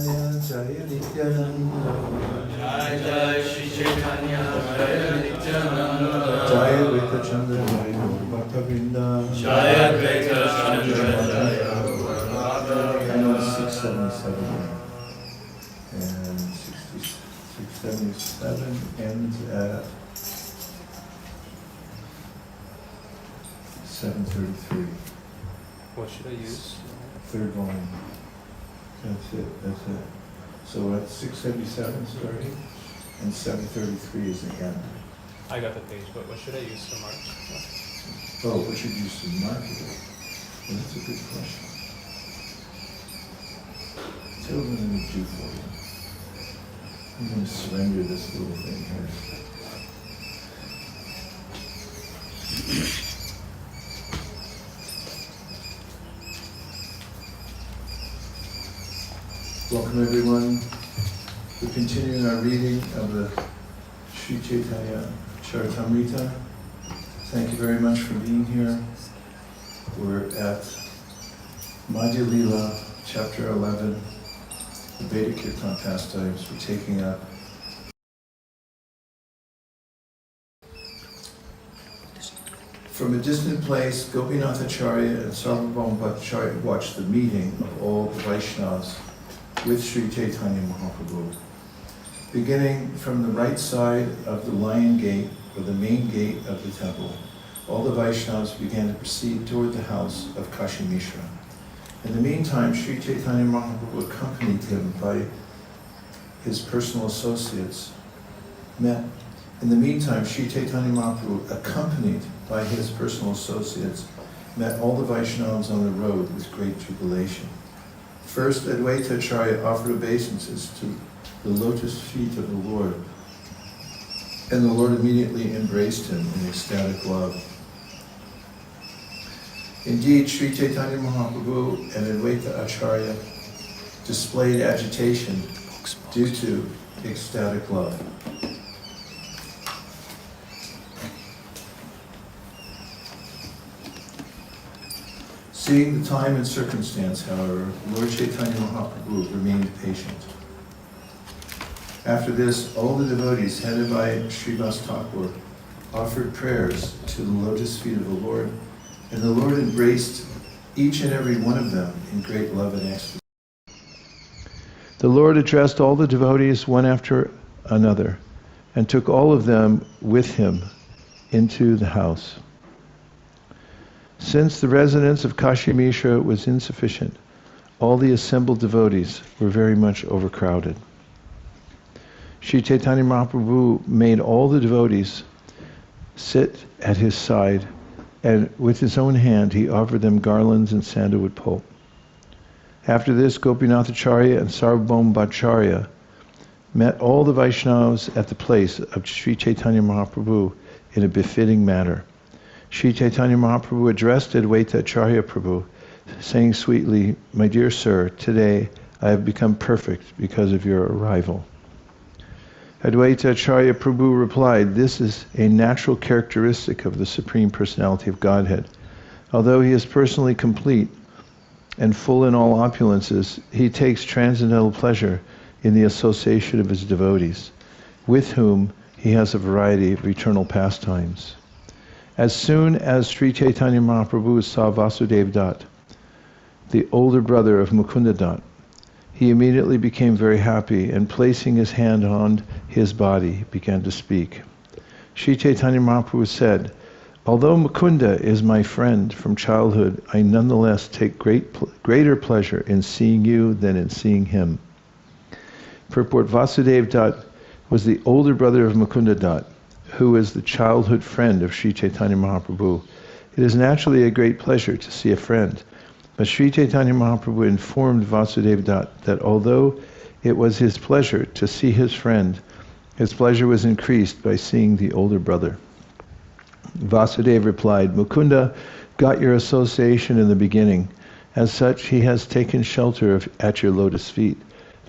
Jaya Nityananda Jai Jai Shri Chaitanya Jaya Nityananda Jaya Advaita Chandra Jaya Gaur Bhaktavrinda Jaya Advaita Chandra Jaya Gaur Bhaktavrinda. And 677 and 677 ends at 733. What should I use? Third volume. That's it. So at 677 starting, and 733 is the end. I got the page, but what should I use to mark? Oh, what should you use to mark it? Well, that's a good question. Tell me what I'm going to do for you. I'm going to surrender this little thing here. Welcome everyone. We're continuing our reading of the Sri Chaitanya Charitamrita. Thank you very much for being here. We're at Madhya Lila, chapter 11, the Vedic Kirtan pastimes. We're taking up from a distant place. Gopinath Acharya and Sarvabhauma Bhattacharya watched the meeting of all the Vaishnavas with Sri Chaitanya Mahaprabhu. Beginning from the right side of the lion gate, or the main gate of the temple, all the Vaishnavas began to proceed toward the house of Kashi Mishra. In the meantime, Sri Chaitanya Mahaprabhu, accompanied him by his personal associates, met all the Vaishnavas on the road with great jubilation. First, Advaita Acharya offered obeisances to the lotus feet of the Lord, and the Lord immediately embraced him in ecstatic love. Indeed, Sri Chaitanya Mahaprabhu and Advaita Acharya displayed agitation due to ecstatic love. Seeing the time and circumstance, however, Lord Chaitanya Mahaprabhu remained patient. After this, all the devotees, headed by Srivas Thakur, offered prayers to the lotus feet of the Lord, and the Lord embraced each and every one of them in great love and ecstasy. The Lord addressed all the devotees one after another, and took all of them with him into the house. Since the residence of Kashi Mishra was insufficient, all the assembled devotees were very much overcrowded. Sri Chaitanya Mahaprabhu made all the devotees sit at his side, and with his own hand he offered them garlands and sandalwood pulp. After this, Gopinath Acharya and Sarvabhauma Bhattacharya met all the Vaishnavas at the place of Sri Chaitanya Mahaprabhu in a befitting manner. Sri Chaitanya Mahaprabhu addressed Advaita Acharya Prabhu, saying sweetly, "My dear sir, today I have become perfect because of your arrival." Advaita Acharya Prabhu replied, "This is a natural characteristic of the Supreme Personality of Godhead. Although he is personally complete and full in all opulences, he takes transcendental pleasure in the association of his devotees, with whom he has a variety of eternal pastimes." As soon as Sri Chaitanya Mahaprabhu saw Vasudeva Dutt, the older brother of Mukunda Dutt, he immediately became very happy, and placing his hand on his body, began to speak. Sri Chaitanya Mahaprabhu said, "Although Mukunda is my friend from childhood, I nonetheless take greater pleasure in seeing you than in seeing him." Purport: Vasudeva Dutt was the older brother of Mukunda Dutt, who is the childhood friend of Sri Chaitanya Mahaprabhu. It is naturally a great pleasure to see a friend, but Sri Chaitanya Mahaprabhu informed Vasudeva Dutt that although it was his pleasure to see his friend, his pleasure was increased by seeing the older brother. Vasudeva replied, "Mukunda got your association in the beginning. As such, he has taken shelter at your lotus feet.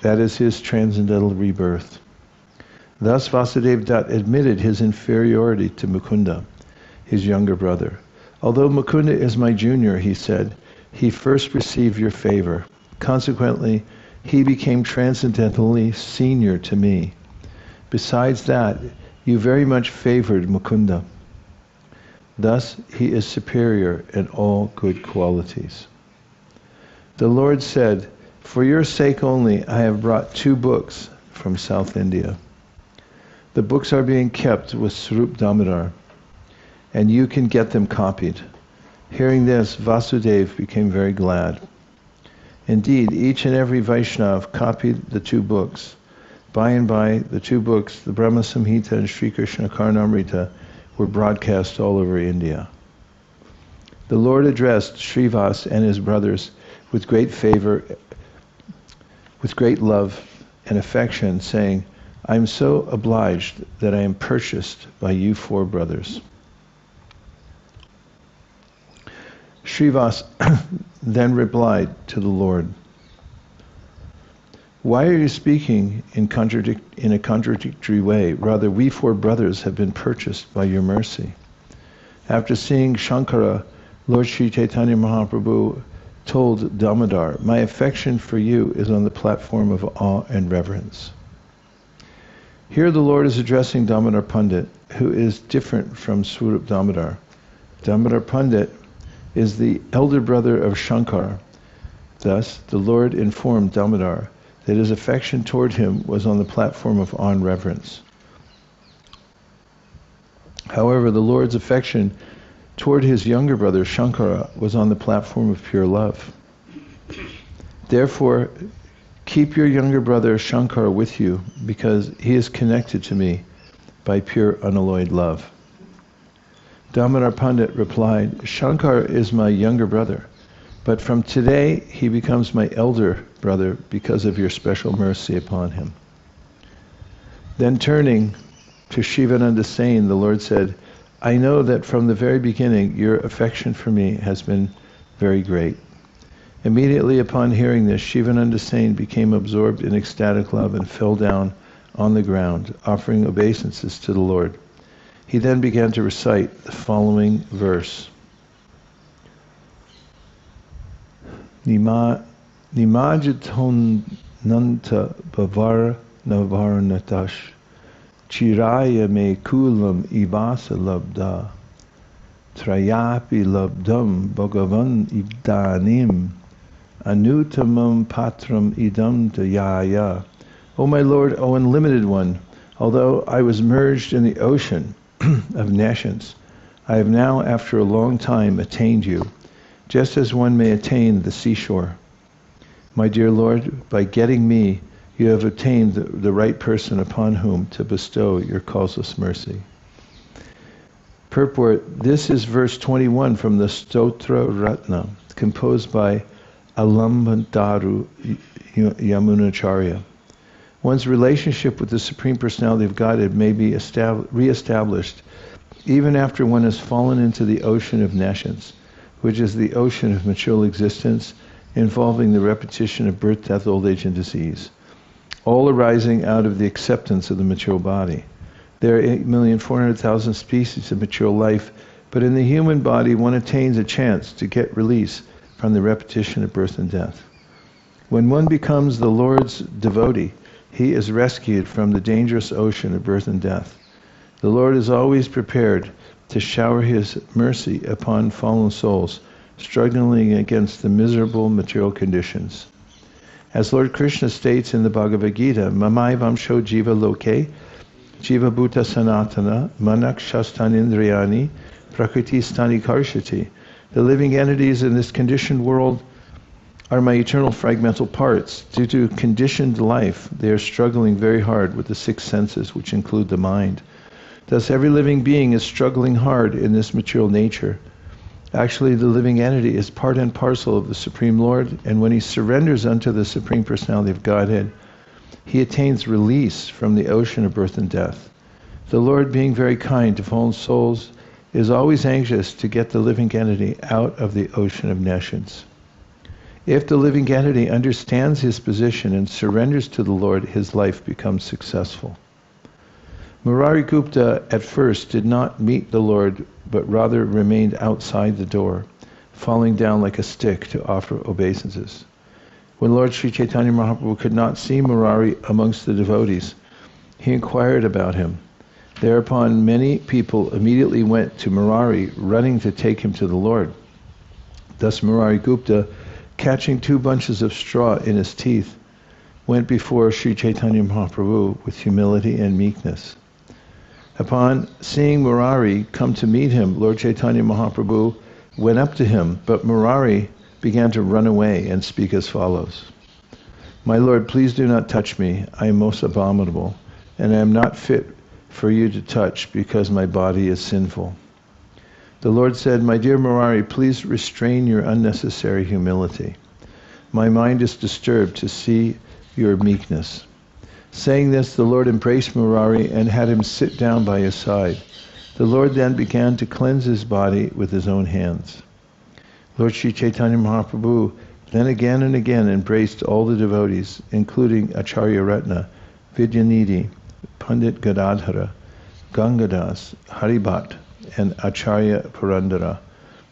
That is his transcendental rebirth." Thus Vasudeva Dutt admitted his inferiority to Mukunda, his younger brother. "Although Mukunda is my junior," he said, "he first received your favor. Consequently, he became transcendentally senior to me. Besides that, you very much favored Mukunda. Thus, he is superior in all good qualities. The Lord said, for your sake only, I have brought 2 books from South India. The books are being kept with Swarup Damodar, and you can get them copied. Hearing this, Vasudeva became very glad. Indeed, each and every Vaishnav copied the 2 books. By and by, the 2 books, the Brahma Samhita and Sri Krishna Karnamrita, were broadcast all over India. The Lord addressed Srivas and his brothers with great favor, with great love and affection, saying, I am so obliged that I am purchased by you 4 brothers. Srivas then replied to the Lord, why are you speaking in a contradictory way? Rather, we 4 brothers have been purchased by your mercy. After seeing Shankara, Lord Sri Chaitanya Mahaprabhu told Damodar, my affection for you is on the platform of awe and reverence. Here the Lord is addressing Damodar Pandit, who is different from Swarup Damodar. Damodar Pandit is the elder brother of Shankar. Thus, the Lord informed Damodar that his affection toward him was on the platform of awe and reverence. However, the Lord's affection toward his younger brother Shankara was on the platform of pure love. Therefore, keep your younger brother Shankara with you, because he is connected to me by pure unalloyed love. Damodar Pandit replied, Shankar is my younger brother, but from today he becomes my elder brother because of your special mercy upon him. Then turning to Shivananda Sain, the Lord said, I know that from the very beginning your affection for me has been very great. Immediately upon hearing this, Shivananda Sain became absorbed in ecstatic love and fell down on the ground, offering obeisances to the Lord. He then began to recite the following verse. Nimajiton nanta bavar navarnatash chiraya me kulam ibasa labda trayapi labdam bhagavan ibdanim anutamam patram idam dayaya. O my Lord, O unlimited one, although I was merged in the ocean of nescience, I have now, after a long time, attained you, just as one may attain the seashore. My dear Lord, by getting me, you have obtained the right person upon whom to bestow your causeless mercy. Purport, this is verse 21 from the Stotra Ratna, composed by Alambantaru Yamunacharya. One's relationship with the Supreme Personality of Godhead may be re-established even after one has fallen into the ocean of nescience, which is the ocean of material existence involving the repetition of birth, death, old age, and disease, all arising out of the acceptance of the material body. There are 8,400,000 species of material life, but in the human body one attains a chance to get release from the repetition of birth and death. When one becomes the Lord's devotee, he is rescued from the dangerous ocean of birth and death. The Lord is always prepared to shower his mercy upon fallen souls struggling against the miserable material conditions. As Lord Krishna states in the Bhagavad Gita, Mamai Vamsho Jiva Loke, Jiva Bhuta Sanatana, Manak Shastan Indriyani, Prakriti Stani Karshati. The living entities in this conditioned world are my eternal fragmental parts. Due to conditioned life, they are struggling very hard with the 6 senses, which include the mind. Thus, every living being is struggling hard in this material nature. Actually, the living entity is part and parcel of the Supreme Lord, and when he surrenders unto the Supreme Personality of Godhead, he attains release from the ocean of birth and death. The Lord, being very kind to fallen souls, is always anxious to get the living entity out of the ocean of nescience. If the living entity understands his position and surrenders to the Lord, his life becomes successful. Murari Gupta at first did not meet the Lord, but rather remained outside the door, falling down like a stick to offer obeisances. When Lord Sri Chaitanya Mahaprabhu could not see Murari amongst the devotees, he inquired about him. Thereupon many people immediately went to Murari, running to take him to the Lord. Thus Murari Gupta, catching 2 bunches of straw in his teeth, went before Sri Chaitanya Mahaprabhu with humility and meekness. Upon seeing Murari come to meet him, Lord Chaitanya Mahaprabhu went up to him, but Murari began to run away and speak as follows. My Lord, please do not touch me. I am most abominable, and I am not fit for you to touch because my body is sinful. The Lord said, my dear Murari, please restrain your unnecessary humility. My mind is disturbed to see your meekness. Saying this, the Lord embraced Murari and had him sit down by his side. The Lord then began to cleanse his body with his own hands. Lord Sri Chaitanya Mahaprabhu then again and again embraced all the devotees, including Acharya Ratna, Vidyanidhi, Pandit Gadadhara, Gangadas, Haribhat, and Acharya Purandara.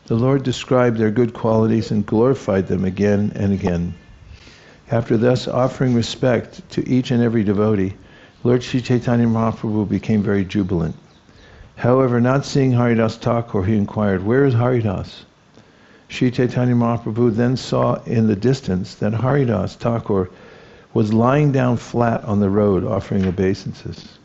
The Lord described their good qualities and glorified them again and again. After thus offering respect to each and every devotee, Lord Sri Chaitanya Mahaprabhu became very jubilant. However, not seeing Haridas Thakur, he inquired, where is Haridas? Sri Chaitanya Mahaprabhu then saw in the distance that Haridas Thakur was lying down flat on the road offering obeisances.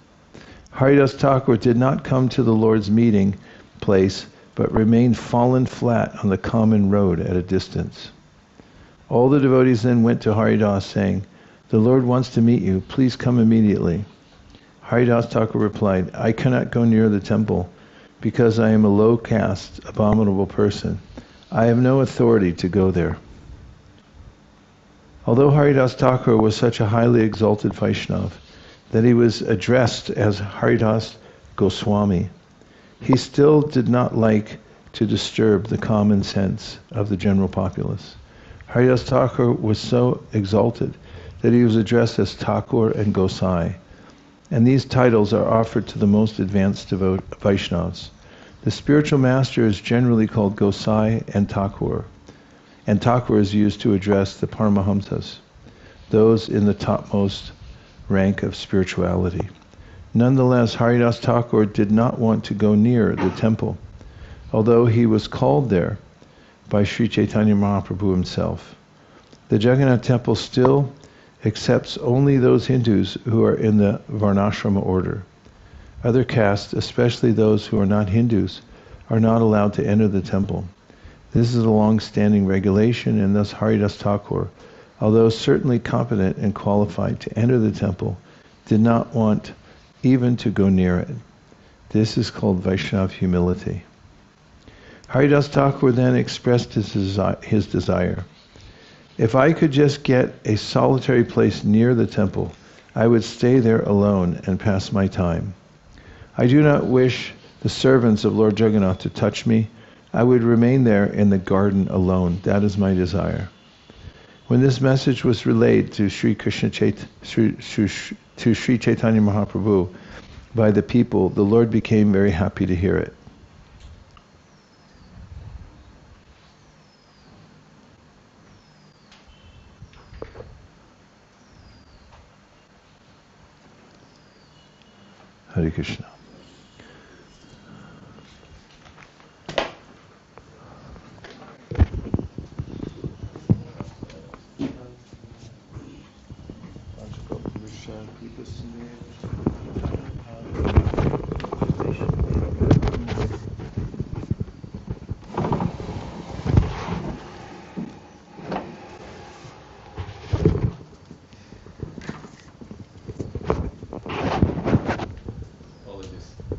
Haridas Thakur did not come to the Lord's meeting place, but remained fallen flat on the common road at a distance. All the devotees then went to Haridas saying, the Lord wants to meet you, please come immediately. Haridas Thakur replied, I cannot go near the temple because I am a low caste, abominable person. I have no authority to go there. Although Haridas Thakur was such a highly exalted Vaishnava that he was addressed as Haridas Goswami, he still did not like to disturb the common sense of the general populace. Haridas Thakur was so exalted that he was addressed as Thakur and Gosai, and these titles are offered to the most advanced Vaishnavas. The spiritual master is generally called Gosai and Thakur is used to address the Paramahamsas, those in the topmost rank of spirituality. Nonetheless, Haridas Thakur did not want to go near the temple, although he was called there by Sri Chaitanya Mahaprabhu himself. The Jagannath temple still accepts only those Hindus who are in the Varnashrama order. Other castes, especially those who are not Hindus, are not allowed to enter the temple. This is a long-standing regulation, and thus Haridas Thakur, although certainly competent and qualified to enter the temple, did not want even to go near it. This is called Vaishnava humility. Haridas Thakur then expressed his desire. If I could just get a solitary place near the temple, I would stay there alone and pass my time. I do not wish the servants of Lord Jagannath to touch me. I would remain there in the garden alone. That is my desire. When this message was relayed to Sri Chaitanya Mahaprabhu by the people, the Lord became very happy to hear it. Hare Krishna.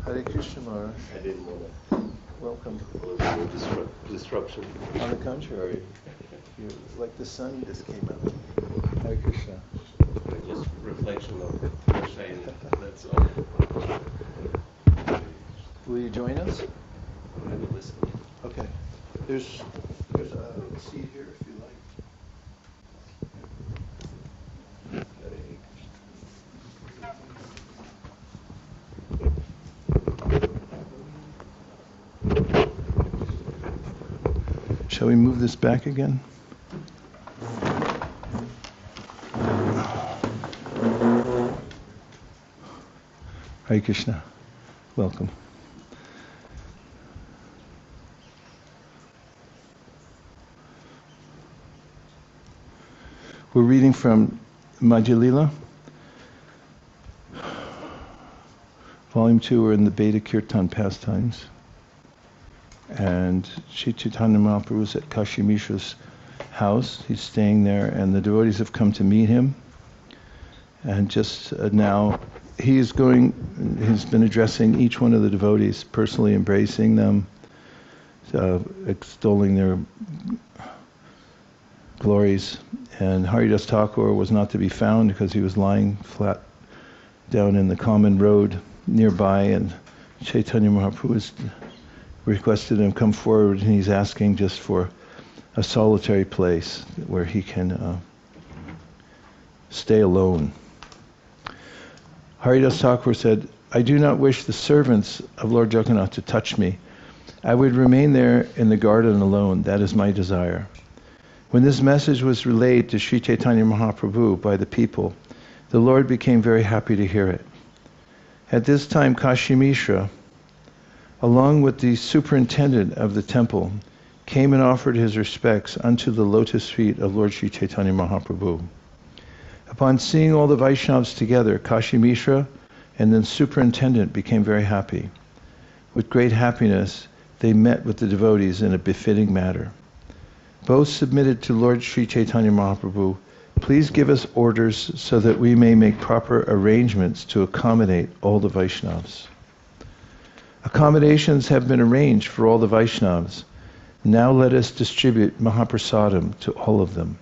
Hare Krishna Maharaj. I didn't know that. Welcome. It was a disruption. On the contrary, you like the sun just came out. Hare Krishna. Just reflection of the shine. That's all. Will you join us? I will listen. Okay. There's a seat here if you like. Shall we move this back again? Hare Krishna. Welcome. We're reading from Madhya Lila, Volume 2. We're in the Beta Kirtan pastimes. And Sri Chaitanya Mahaprabhu is at Kashi Mishra's house. He's staying there, and the devotees have come to meet him. And just now, he's been addressing each one of the devotees, personally embracing them, extolling their glories. And Haridas Thakur was not to be found because he was lying flat down in the common road nearby, and Chaitanya Mahaprabhu has requested him come forward, and he's asking just for a solitary place where he can stay alone. Haridas Thakur said, "I do not wish the servants of Lord Jagannath to touch me. I would remain there in the garden alone. That is my desire." When this message was relayed to Sri Chaitanya Mahaprabhu by the people, the Lord became very happy to hear it. At this time, Kashi Mishra, along with the superintendent of the temple, came and offered his respects unto the lotus feet of Lord Sri Chaitanya Mahaprabhu. Upon seeing all the Vaishnavas together, Kashi Mishra and then superintendent became very happy. With great happiness, they met with the devotees in a befitting manner. Both submitted to Lord Sri Chaitanya Mahaprabhu, "Please give us orders so that we may make proper arrangements to accommodate all the Vaishnavas." Accommodations have been arranged for all the Vaishnavas. Now let us distribute Mahaprasadam to all of them.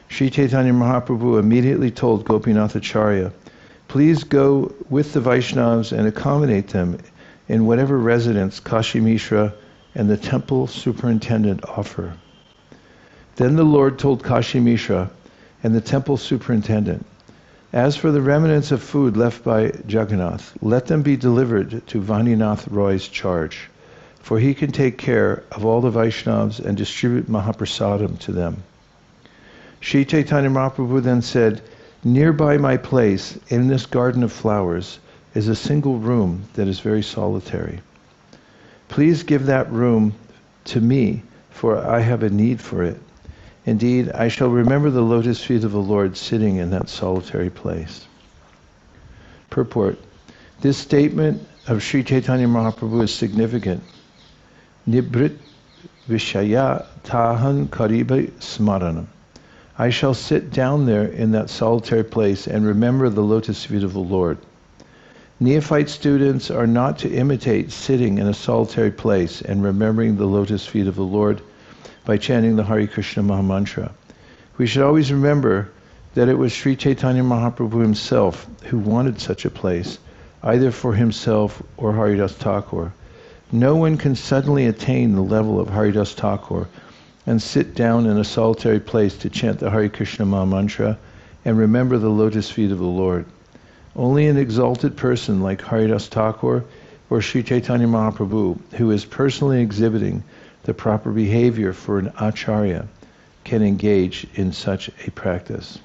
Sri Chaitanya Mahaprabhu immediately told Gopinath Acharya, "Please go with the Vaishnavas and accommodate them in whatever residence Kashi Mishra and the temple superintendent offer." Then the Lord told Kashi Mishra and the temple superintendent, "As for the remnants of food left by Jagannath, let them be delivered to Vaninath Roy's charge, for he can take care of all the Vaishnavas and distribute Mahaprasadam to them." Sri Chaitanya Mahaprabhu then said, "Nearby my place, in this garden of flowers, is a single room that is very solitary. Please give that room to me, for I have a need for it. Indeed, I shall remember the lotus feet of the Lord sitting in that solitary place." Purport. This statement of Sri Chaitanya Mahaprabhu is significant. Nibrit Vishaya Tahan Kariba Smaranam. I shall sit down there in that solitary place and remember the lotus feet of the Lord. Neophyte students are not to imitate sitting in a solitary place and remembering the lotus feet of the Lord by chanting the Hare Krishna Mahamantra. We should always remember that it was Sri Chaitanya Mahaprabhu himself who wanted such a place, either for himself or Haridas Thakur. No one can suddenly attain the level of Haridas Thakur and sit down in a solitary place to chant the Hare Krishna Mahamantra and remember the lotus feet of the Lord. Only an exalted person like Haridas Thakur or Sri Chaitanya Mahaprabhu, who is personally exhibiting the proper behavior for an acharya, can engage in such a practice.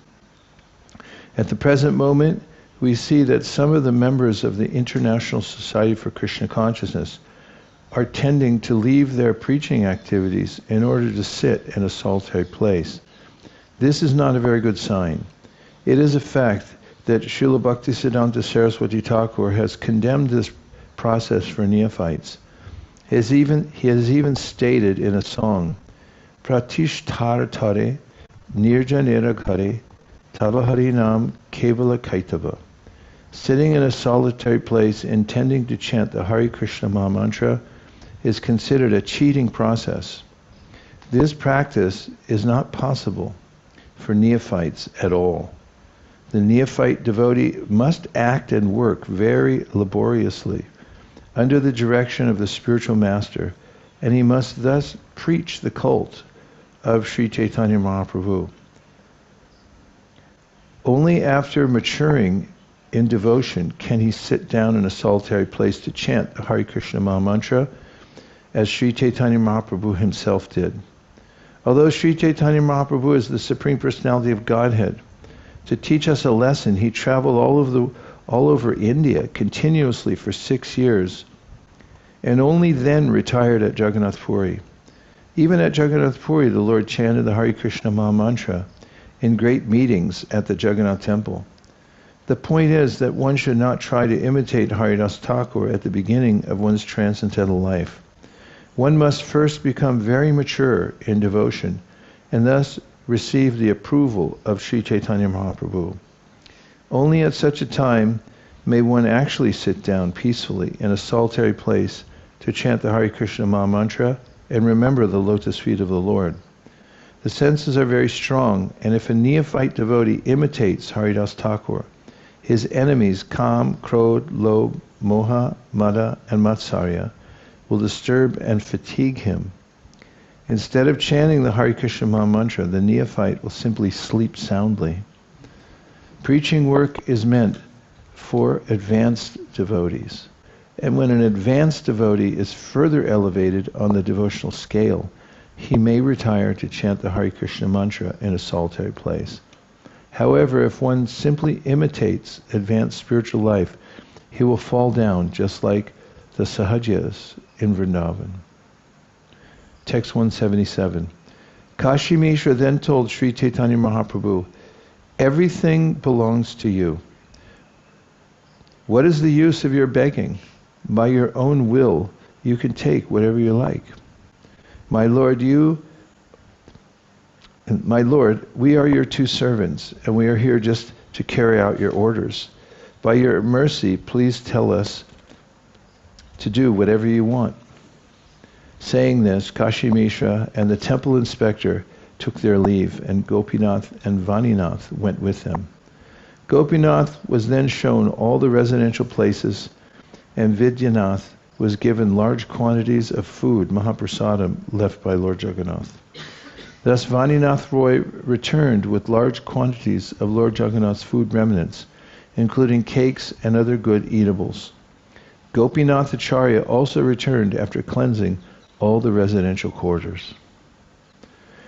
At the present moment, we see that some of the members of the International Society for Krishna Consciousness are tending to leave their preaching activities in order to sit in a solitary place. This is not a very good sign. It is a fact that Srila Bhaktisiddhanta Saraswati Thakur has condemned this process for neophytes. He has even stated in a song, "Pratishthar tare nirjanera kare tavaharinam kevala kaitava." Sitting in a solitary place intending to chant the Hare Krishna Mahamantra is considered a cheating process. This practice is not possible for neophytes at all. The neophyte devotee must act and work very laboriously under the direction of the spiritual master, and he must thus preach the cult of Sri Chaitanya Mahaprabhu. Only after maturing in devotion can he sit down in a solitary place to chant the Hare Krishna Mahamantra, as Sri Chaitanya Mahaprabhu himself did. Although Sri Chaitanya Mahaprabhu is the Supreme Personality of Godhead, to teach us a lesson, he traveled all over India continuously for 6 years, and only then retired at Jagannath Puri. Even at Jagannath Puri, the Lord chanted the Hare Krishna Maha Mantra in great meetings at the Jagannath temple. The point is that one should not try to imitate Haridas Thakur at the beginning of one's transcendental life. One must first become very mature in devotion and thus receive the approval of Sri Chaitanya Mahaprabhu. Only at such a time may one actually sit down peacefully in a solitary place to chant the Hare Krishna Maha Mantra and remember the lotus feet of the Lord. The senses are very strong, and if a neophyte devotee imitates Haridas Thakur, his enemies Kam, Krodh, Lobh, Moha, Mada, and Matsarya will disturb and fatigue him. Instead of chanting the Hare Krishna Maha Mantra, the neophyte will simply sleep soundly. Preaching work is meant for advanced devotees. And when an advanced devotee is further elevated on the devotional scale, he may retire to chant the Hare Krishna mantra in a solitary place. However, if one simply imitates advanced spiritual life, he will fall down just like the Sahajas in Vrindavan. Text 177. Kashi Mishra then told Sri Chaitanya Mahaprabhu, "Everything belongs to you. What is the use of your begging? By your own will, you can take whatever you like. My Lord, we are your two servants, and we are here just to carry out your orders. By your mercy, please tell us to do whatever you want." Saying this, Kashi Mishra and the temple inspector took their leave, and Gopinath and Vaninath went with them. Gopinath was then shown all the residential places, and Vidyanath was given large quantities of food, Mahaprasadam, left by Lord Jagannath. Thus Vaninath Roy returned with large quantities of Lord Jagannath's food remnants, including cakes and other good eatables. Gopinath Acharya also returned after cleansing all the residential quarters.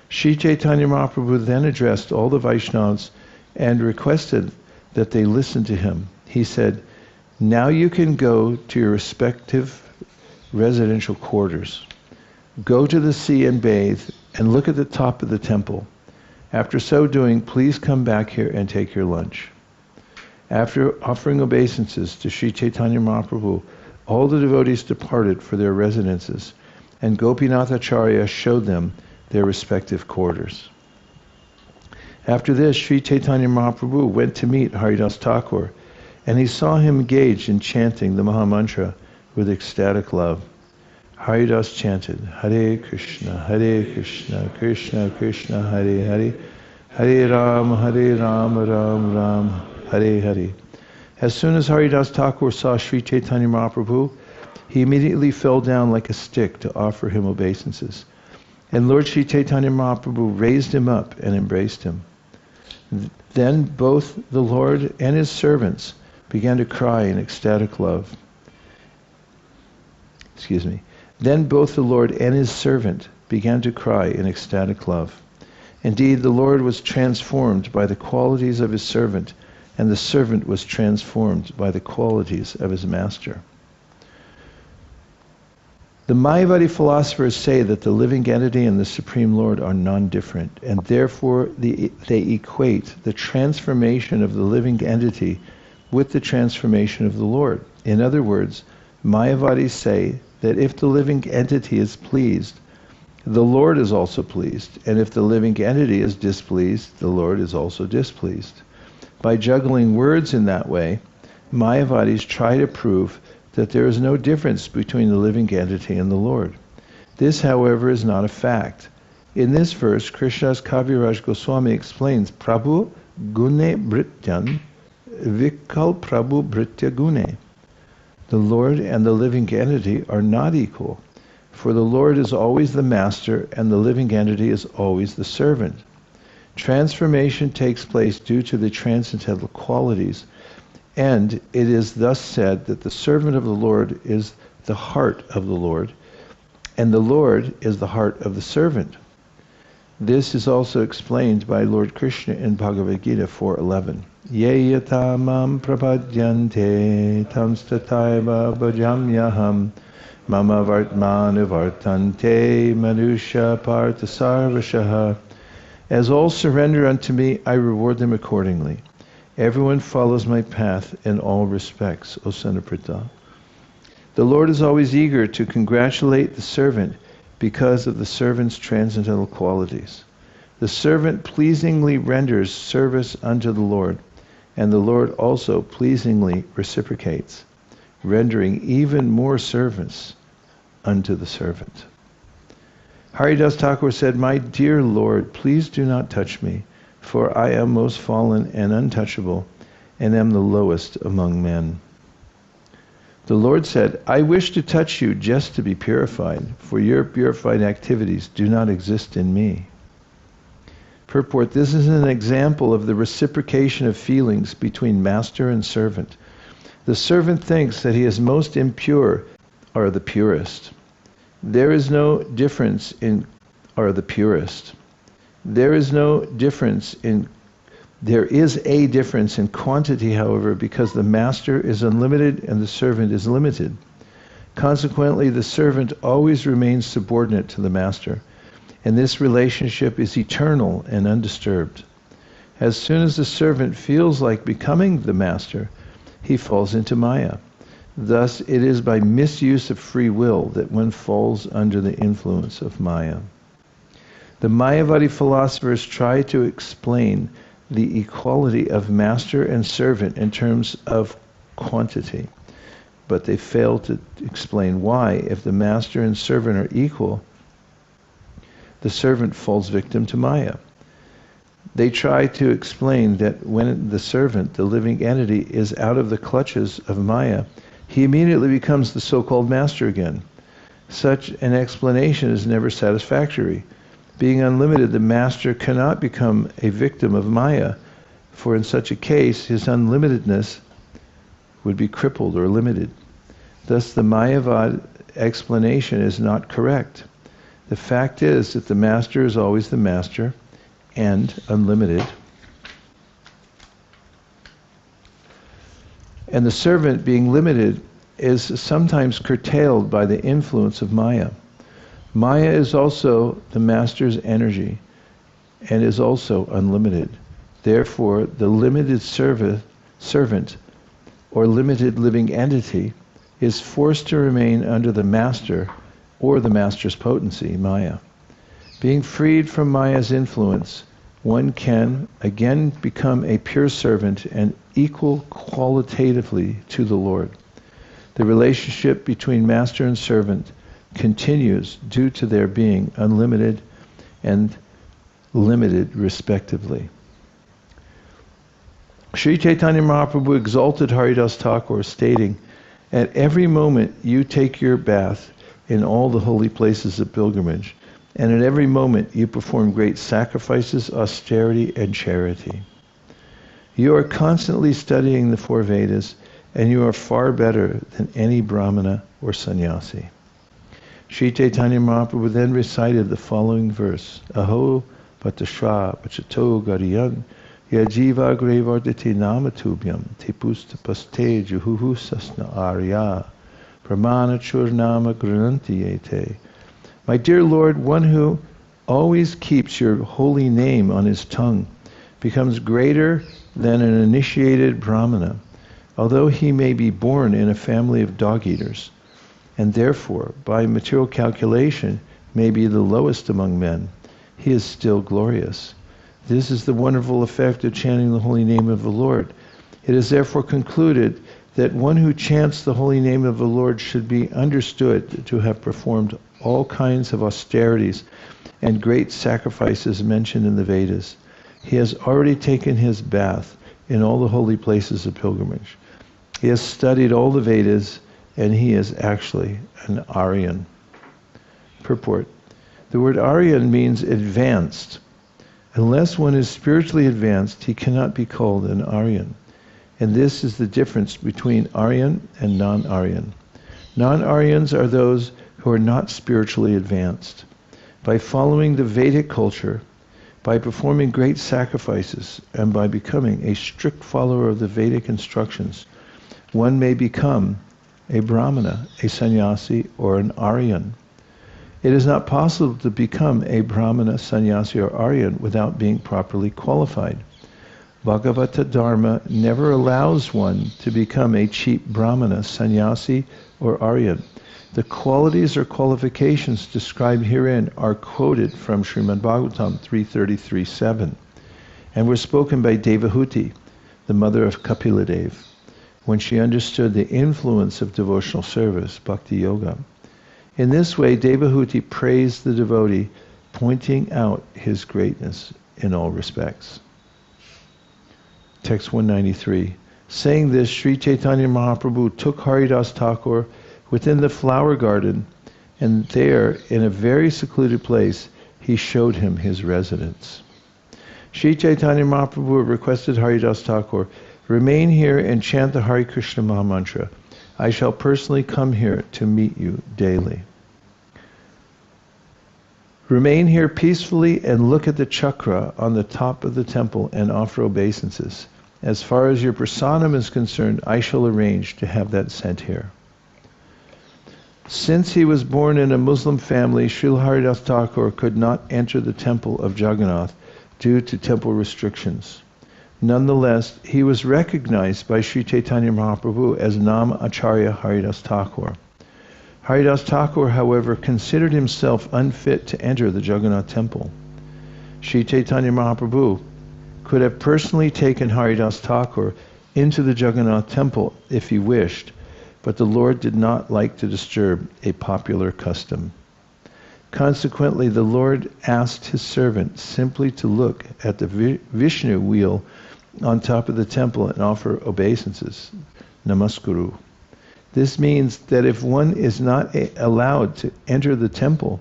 Sri Chaitanya Mahaprabhu then addressed all the Vaishnavas and requested that they listen to him. He said, "Now you can go to your respective residential quarters. Go to the sea and bathe, and look at the top of the temple. After so doing, please come back here and take your lunch." After offering obeisances to Sri Chaitanya Mahaprabhu, all the devotees departed for their residences, and Gopinath Acharya showed them their respective quarters. After this, Sri Chaitanya Mahaprabhu went to meet Haridas Thakur, and he saw him engaged in chanting the Maha Mantra with ecstatic love. Haridas chanted, "Hare Krishna, Krishna Krishna, Hare Hare, Hare Ram, Ram Ram, Hare Hare." As soon as Haridas Thakur saw Sri Chaitanya Mahaprabhu, he immediately fell down like a stick to offer him obeisances. And Lord Sri Chaitanya Mahaprabhu raised him up and embraced him. Then both the Lord and his servants began to cry in ecstatic love. Then both the Lord and his servant began to cry in ecstatic love. Indeed, the Lord was transformed by the qualities of his servant, and the servant was transformed by the qualities of his master. The Mayavadi philosophers say that the living entity and the Supreme Lord are non-different, and therefore they equate the transformation of the living entity with the transformation of the Lord. In other words, Mayavadis say that if the living entity is pleased, the Lord is also pleased, and if the living entity is displeased, the Lord is also displeased. By juggling words in that way, Mayavadis try to prove that there is no difference between the living entity and the Lord. This, however, is not a fact. In this verse, Krishna's Kaviraj Goswami explains, "Prabhu gune brityan vikal prabhu britya gune." The Lord and the living entity are not equal, for the Lord is always the master and the living entity is always the servant. Transformation takes place due to the transcendental qualities, and it is thus said that the servant of the Lord is the heart of the Lord, and the Lord is the heart of the servant. This is also explained by Lord Krishna in Bhagavad Gita 4:11. Ye yata mam prapadyante tamstataiva bhajamyaham mama vartmanu vartante manusha partha sarvashaha. As all surrender unto me, I reward them accordingly. Everyone follows my path in all respects, O son of Pritha. The Lord is always eager to congratulate the servant because of the servant's transcendental qualities. The servant pleasingly renders service unto the Lord, and the Lord also pleasingly reciprocates, rendering even more service unto the servant. Haridas Thakur said, "My dear Lord, please do not touch me, for I am most fallen and untouchable, and am the lowest among men." The Lord said, "I wish to touch you just to be purified, for your purified activities do not exist in me." Purport: this is an example of the reciprocation of feelings between master and servant. The servant thinks that he is most impure, or the purest. There is no difference in, or the purest. There is a difference in quantity, however, because the master is unlimited and the servant is limited. Consequently, the servant always remains subordinate to the master, and this relationship is eternal and undisturbed. As soon as the servant feels like becoming the master, he falls into Maya. Thus, it is by misuse of free will that one falls under the influence of Maya. The Mayavadi philosophers try to explain the equality of master and servant in terms of quantity, but they fail to explain why, if the master and servant are equal, the servant falls victim to Maya. They try to explain that when the servant, the living entity, is out of the clutches of Maya, he immediately becomes the so-called master again. Such an explanation is never satisfactory. Being unlimited, the master cannot become a victim of Maya, for in such a case, his unlimitedness would be crippled or limited. Thus, the Mayavad explanation is not correct. The fact is that the master is always the master and unlimited, and the servant, being limited, is sometimes curtailed by the influence of Maya. Maya is also the master's energy and is also unlimited. Therefore, the limited servant or limited living entity is forced to remain under the master or the master's potency, Maya. Being freed from Maya's influence, one can again become a pure servant and equal qualitatively to the Lord. The relationship between master and servant continues due to their being unlimited and limited respectively. Sri Chaitanya Mahaprabhu exalted Haridas Thakur, stating, "At every moment you take your bath in all the holy places of pilgrimage, and at every moment you perform great sacrifices, austerity, and charity. You are constantly studying the four Vedas, and you are far better than any Brahmana or sannyasi." Sri Chaitanya Mahaprabhu then recited the following verse: Aho patashra pachato gariyan yajiva grevarditi namatubhyam tepustapaste juhuhu sasna arya pramana churnama grunanti ete. My dear Lord, one who always keeps your holy name on his tongue becomes greater than an initiated Brahmana, although he may be born in a family of dog-eaters, and therefore, by material calculation, may be the lowest among men. He is still glorious. This is the wonderful effect of chanting the holy name of the Lord. It is therefore concluded that one who chants the holy name of the Lord should be understood to have performed all kinds of austerities and great sacrifices mentioned in the Vedas. He has already taken his bath in all the holy places of pilgrimage. He has studied all the Vedas, and he is actually an Aryan. Purport: the word Aryan means advanced. Unless one is spiritually advanced, he cannot be called an Aryan. And this is the difference between Aryan and non-Aryan. Non-Aryans are those who are not spiritually advanced. By following the Vedic culture, By performing great sacrifices and by becoming a strict follower of the Vedic instructions, one may become a Brahmana, a sannyasi, or an Aryan. It is not possible to become a Brahmana, sannyasi, or Aryan without being properly qualified. Bhagavata Dharma never allows one to become a cheap Brahmana, sannyasi, or Aryan. The qualities or qualifications described herein are quoted from Srimad Bhagavatam 333.7 and were spoken by Devahuti, the mother of Kapiladev, when she understood the influence of devotional service, bhakti yoga. In this way, Devahuti praised the devotee, pointing out his greatness in all respects. Text 193. Saying this, Sri Chaitanya Mahaprabhu took Haridas Thakur within the flower garden, and there, in a very secluded place, he showed him his residence. Sri Chaitanya Mahaprabhu requested Haridas Thakur, remain here and chant the Hare Krishna Mahamantra. I shall personally come here to meet you daily. Remain here peacefully and look at the chakra on the top of the temple and offer obeisances. As far as your prasadam is concerned, I shall arrange to have that sent here. Since he was born in a Muslim family, Srila Haridas Thakur could not enter the temple of Jagannath due to temple restrictions. Nonetheless, he was recognized by Sri Chaitanya Mahaprabhu as Nam Acharya Haridas Thakur. Haridas Thakur, however, considered himself unfit to enter the Jagannath temple. Sri Chaitanya Mahaprabhu could have personally taken Haridas Thakur into the Jagannath temple if he wished, but the Lord did not like to disturb a popular custom. Consequently, the Lord asked his servant simply to look at the Vishnu wheel on top of the temple and offer obeisances, namaskuru. This means that if one is not allowed to enter the temple,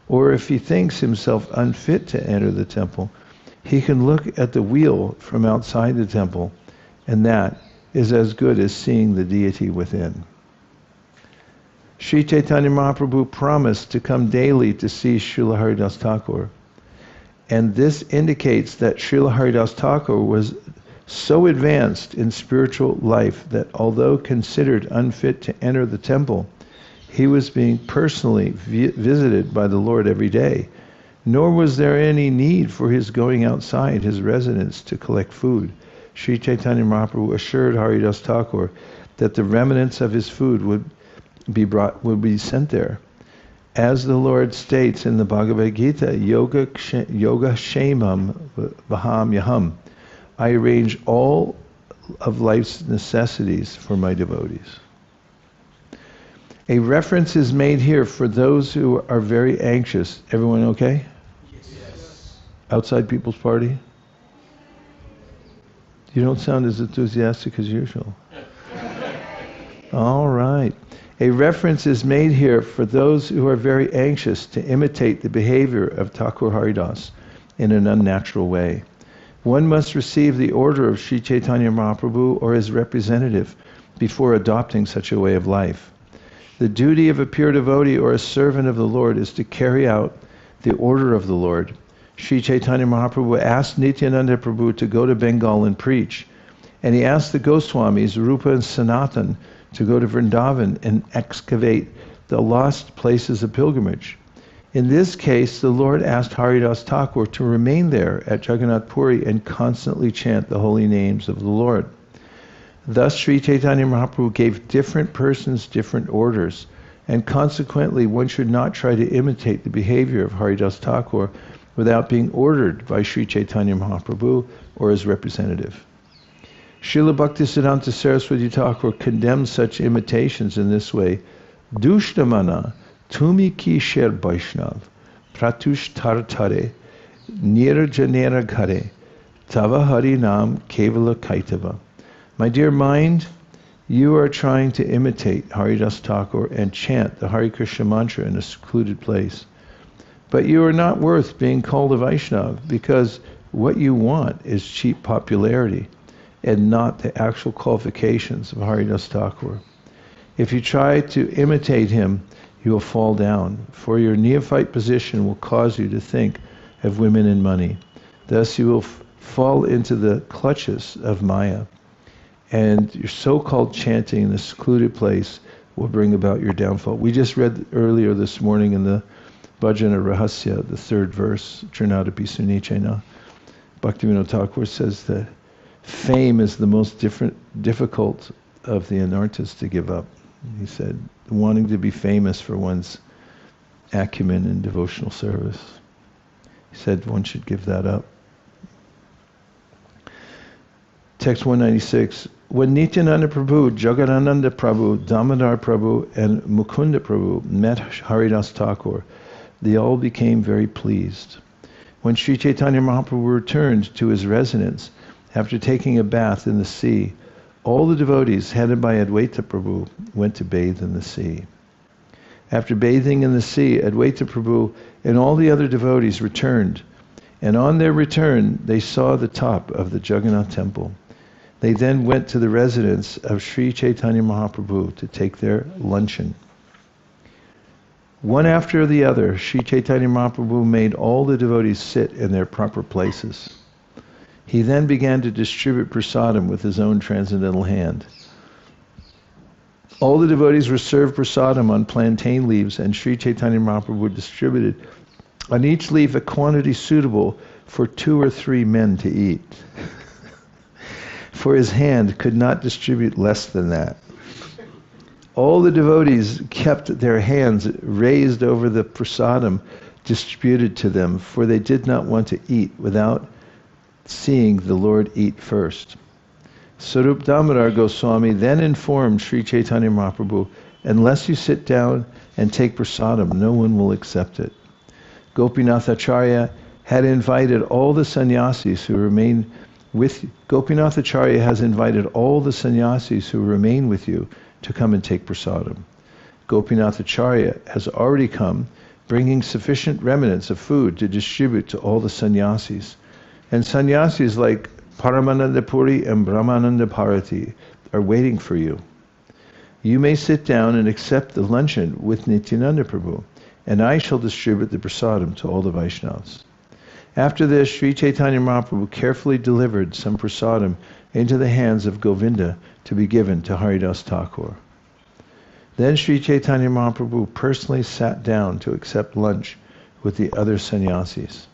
or if he thinks himself unfit to enter the temple, he can look at the wheel from outside the temple, and that is as good as seeing the deity within. Sri Chaitanya Mahaprabhu promised to come daily to see Srila Haridas Thakur, and this indicates that Srila Haridas Thakur was so advanced in spiritual life that although considered unfit to enter the temple, he was being personally visited by the Lord every day, nor was there any need for his going outside his residence to collect food. Sri Chaitanya Mahaprabhu assured Haridas Thakur that the remnants of his food would be sent there. As the Lord states in the Bhagavad Gita, Yoga Shemam Vaham Yaham, I arrange all of life's necessities for my devotees. A reference is made here for those who are very anxious. Everyone okay? Yes. Outside People's Party? You don't sound as enthusiastic as usual. All right. A reference is made here for those who are very anxious to imitate the behavior of Thakur Haridas in an unnatural way. One must receive the order of Sri Chaitanya Mahaprabhu or his representative before adopting such a way of life. The duty of a pure devotee or a servant of the Lord is to carry out the order of the Lord. Sri Chaitanya Mahaprabhu asked Nityananda Prabhu to go to Bengal and preach, and he asked the Goswamis, Rupa and Sanatan, to go to Vrindavan and excavate the lost places of pilgrimage. In this case, the Lord asked Haridas Thakur to remain there at Jagannath Puri and constantly chant the holy names of the Lord. Thus, Sri Chaitanya Mahaprabhu gave different persons different orders, and consequently one should not try to imitate the behavior of Haridas Thakur without being ordered by Sri Chaitanya Mahaprabhu or his representative. Srila Bhaktisiddhanta Saraswati Thakur condemns such imitations in this way. Dushtamana tumi ki sher Vaishnav pratush tartare nirajanera ghare tava hari nam kevala kaitava. My dear mind, you are trying to imitate Haridas Thakur and chant the Hare Krishna mantra in a secluded place. But you are not worth being called a Vaishnav because what you want is cheap popularity and not the actual qualifications of Haridas Thakur. If you try to imitate him, you will fall down, for your neophyte position will cause you to think of women and money. Thus you will fall into the clutches of Maya, and your so-called chanting in a secluded place will bring about your downfall. We just read earlier this morning in the Bhajana Rahasya, the third verse, Trinadapi Sunichena, Bhaktivinoda Thakur says that fame is the most difficult of the anarthas to give up. He said, wanting to be famous for one's acumen in devotional service. He said one should give that up. Text 196. When Nityananda Prabhu, Jagadananda Prabhu, Damodar Prabhu, and Mukunda Prabhu met Haridas Thakur, they all became very pleased. When Sri Chaitanya Mahaprabhu returned to his residence after taking a bath in the sea, all the devotees headed by Advaita Prabhu went to bathe in the sea. After bathing in the sea, Advaita Prabhu and all the other devotees returned, and on their return they saw the top of the Jagannath temple. They then went to the residence of Sri Chaitanya Mahaprabhu to take their luncheon. One after the other, Sri Chaitanya Mahaprabhu made all the devotees sit in their proper places. He then began to distribute prasadam with his own transcendental hand. All the devotees were served prasadam on plantain leaves, and Sri Chaitanya Mahaprabhu distributed on each leaf a quantity suitable for 2 or 3 men to eat. For his hand could not distribute less than that. All the devotees kept their hands raised over the prasadam distributed to them, for they did not want to eat without seeing the Lord eat first. Sarup Damodar Goswami then informed Sri Chaitanya Mahaprabhu, unless you sit down and take prasadam, no one will accept it. Gopinath Acharya had invited all the sannyasis who remain with Gopinath Acharya has invited all the sannyasis who remain with you to come and take prasadam. Gopinath Acharya has already come, bringing sufficient remnants of food to distribute to all the sannyasis. And sannyasis like Paramananda Puri and Brahmananda Bharati are waiting for you. You may sit down and accept the luncheon with Nityananda Prabhu, and I shall distribute the prasadam to all the Vaishnavas. After this, Sri Chaitanya Mahaprabhu carefully delivered some prasadam into the hands of Govinda to be given to Haridas Thakur. Then Sri Chaitanya Mahaprabhu personally sat down to accept lunch with the other sannyasis.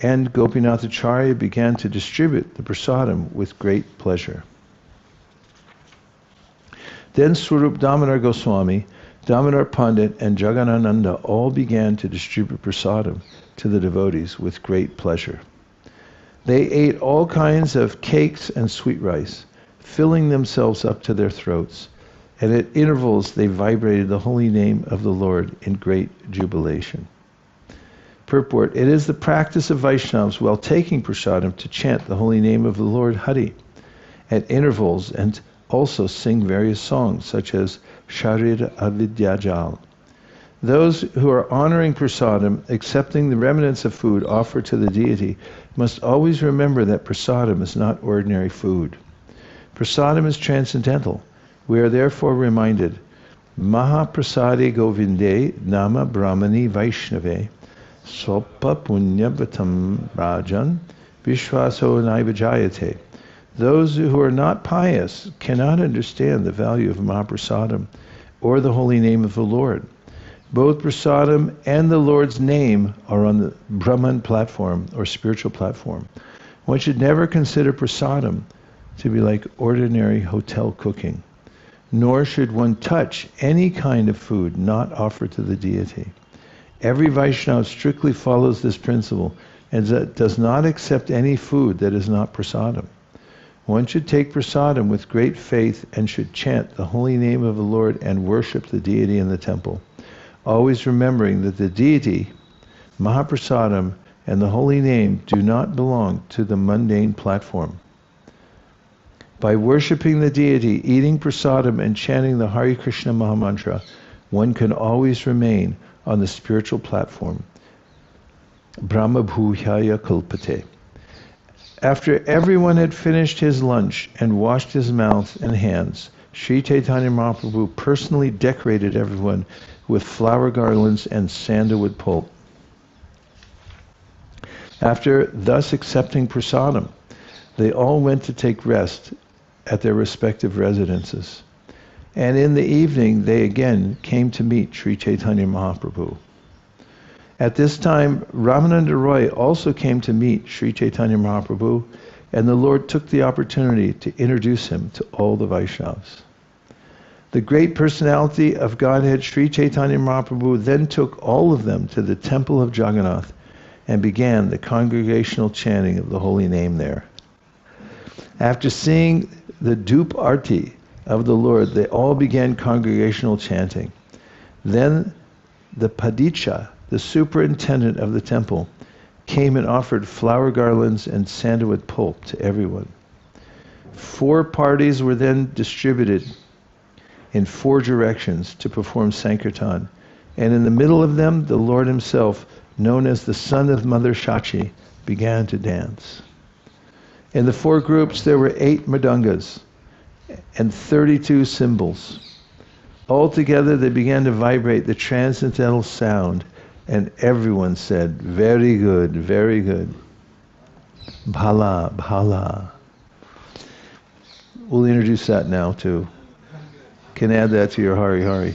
And Gopinath Acharya began to distribute the prasadam with great pleasure. Then Swarup Damodar Goswami, Damodar Pandit, and Jagannananda all began to distribute prasadam to the devotees with great pleasure. They ate all kinds of cakes and sweet rice, filling themselves up to their throats, and at intervals they vibrated the holy name of the Lord in great jubilation. Purport: it is the practice of Vaishnavas while taking prasadam to chant the holy name of the Lord Hari at intervals, and also sing various songs such as Sharir Avidyajal. Those who are honoring prasadam, accepting the remnants of food offered to the deity, must always remember that prasadam is not ordinary food. Prasadam is transcendental. We are therefore reminded, Mahaprasade Govinde Nama Brahmani Vaishnave Sopa Punyavatam Rajan Vishwaso Naivajayate. Those who are not pious cannot understand the value of Mahaprasadam or the holy name of the Lord. Both prasadam and the Lord's name are on the Brahman platform or spiritual platform. One should never consider prasadam to be like ordinary hotel cooking, nor should one touch any kind of food not offered to the deity. Every Vaishnava strictly follows this principle and does not accept any food that is not prasadam. One should take prasadam with great faith and should chant the holy name of the Lord and worship the deity in the temple, always remembering that the deity, Mahaprasadam, and the holy name do not belong to the mundane platform. By worshipping the deity, eating prasadam, and chanting the Hare Krishna Mahamantra, one can always remain on the spiritual platform. Brahma Bhujaya Kalpate. After everyone had finished his lunch and washed his mouth and hands, Sri Chaitanya Mahaprabhu personally decorated everyone with flower garlands and sandalwood pulp. After thus accepting prasadam, they all went to take rest at their respective residences. And in the evening, they again came to meet Sri Chaitanya Mahaprabhu. At this time, Ramananda Roy also came to meet Sri Chaitanya Mahaprabhu, and the Lord took the opportunity to introduce him to all the Vaishnavas. The great personality of Godhead, Sri Chaitanya Mahaprabhu, then took all of them to the temple of Jagannath and began the congregational chanting of the holy name there. After seeing the Dup Arti of the Lord, they all began congregational chanting. Then the Padicha, the superintendent of the temple, came and offered flower garlands and sandalwood pulp to everyone. 4 parties were then distributed in 4 directions to perform Sankirtan, and in the middle of them, the Lord himself, known as the son of Mother Shachi, began to dance. In the 4 groups, there were 8 mridangas and 32 cymbals. Altogether, they began to vibrate the transcendental sound, and everyone said, "Very good, very good. Bhala, bhala." We'll introduce that now too. Can add that to your Hari Hari.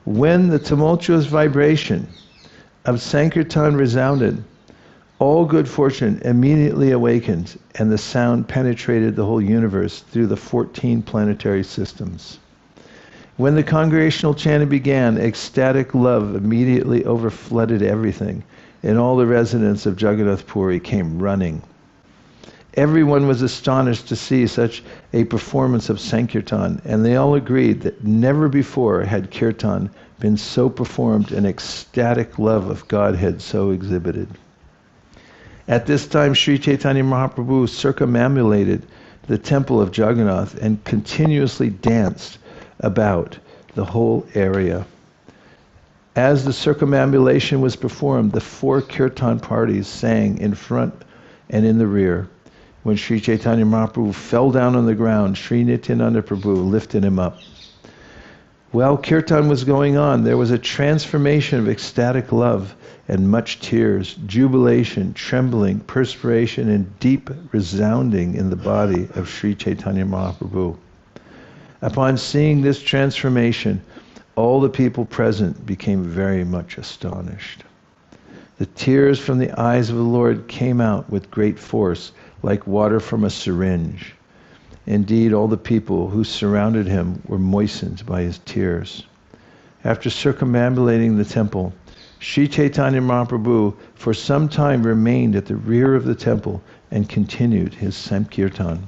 When the tumultuous vibration of Sankirtan resounded, all good fortune immediately awakened, and the sound penetrated the whole universe through the 14 planetary systems. When the congregational chanting began, ecstatic love immediately overflooded everything, and all the residents of Jagannath Puri came running. Everyone was astonished to see such a performance of Sankirtan, and they all agreed that never before had Kirtan been so performed and ecstatic love of Godhead so exhibited. At this time, Sri Chaitanya Mahaprabhu circumambulated the temple of Jagannath and continuously danced about the whole area. As the circumambulation was performed, the 4 Kirtan parties sang in front and in the rear. When Sri Chaitanya Mahaprabhu fell down on the ground, Sri Nityananda Prabhu lifted him up. While Kirtan was going on, there was a transformation of ecstatic love and much tears, jubilation, trembling, perspiration, and deep resounding in the body of Sri Chaitanya Mahaprabhu. Upon seeing this transformation, all the people present became very much astonished. The tears from the eyes of the Lord came out with great force, like water from a syringe. Indeed, all the people who surrounded him were moistened by his tears. After circumambulating the temple, Sri Chaitanya Mahaprabhu for some time remained at the rear of the temple and continued his Sankirtan.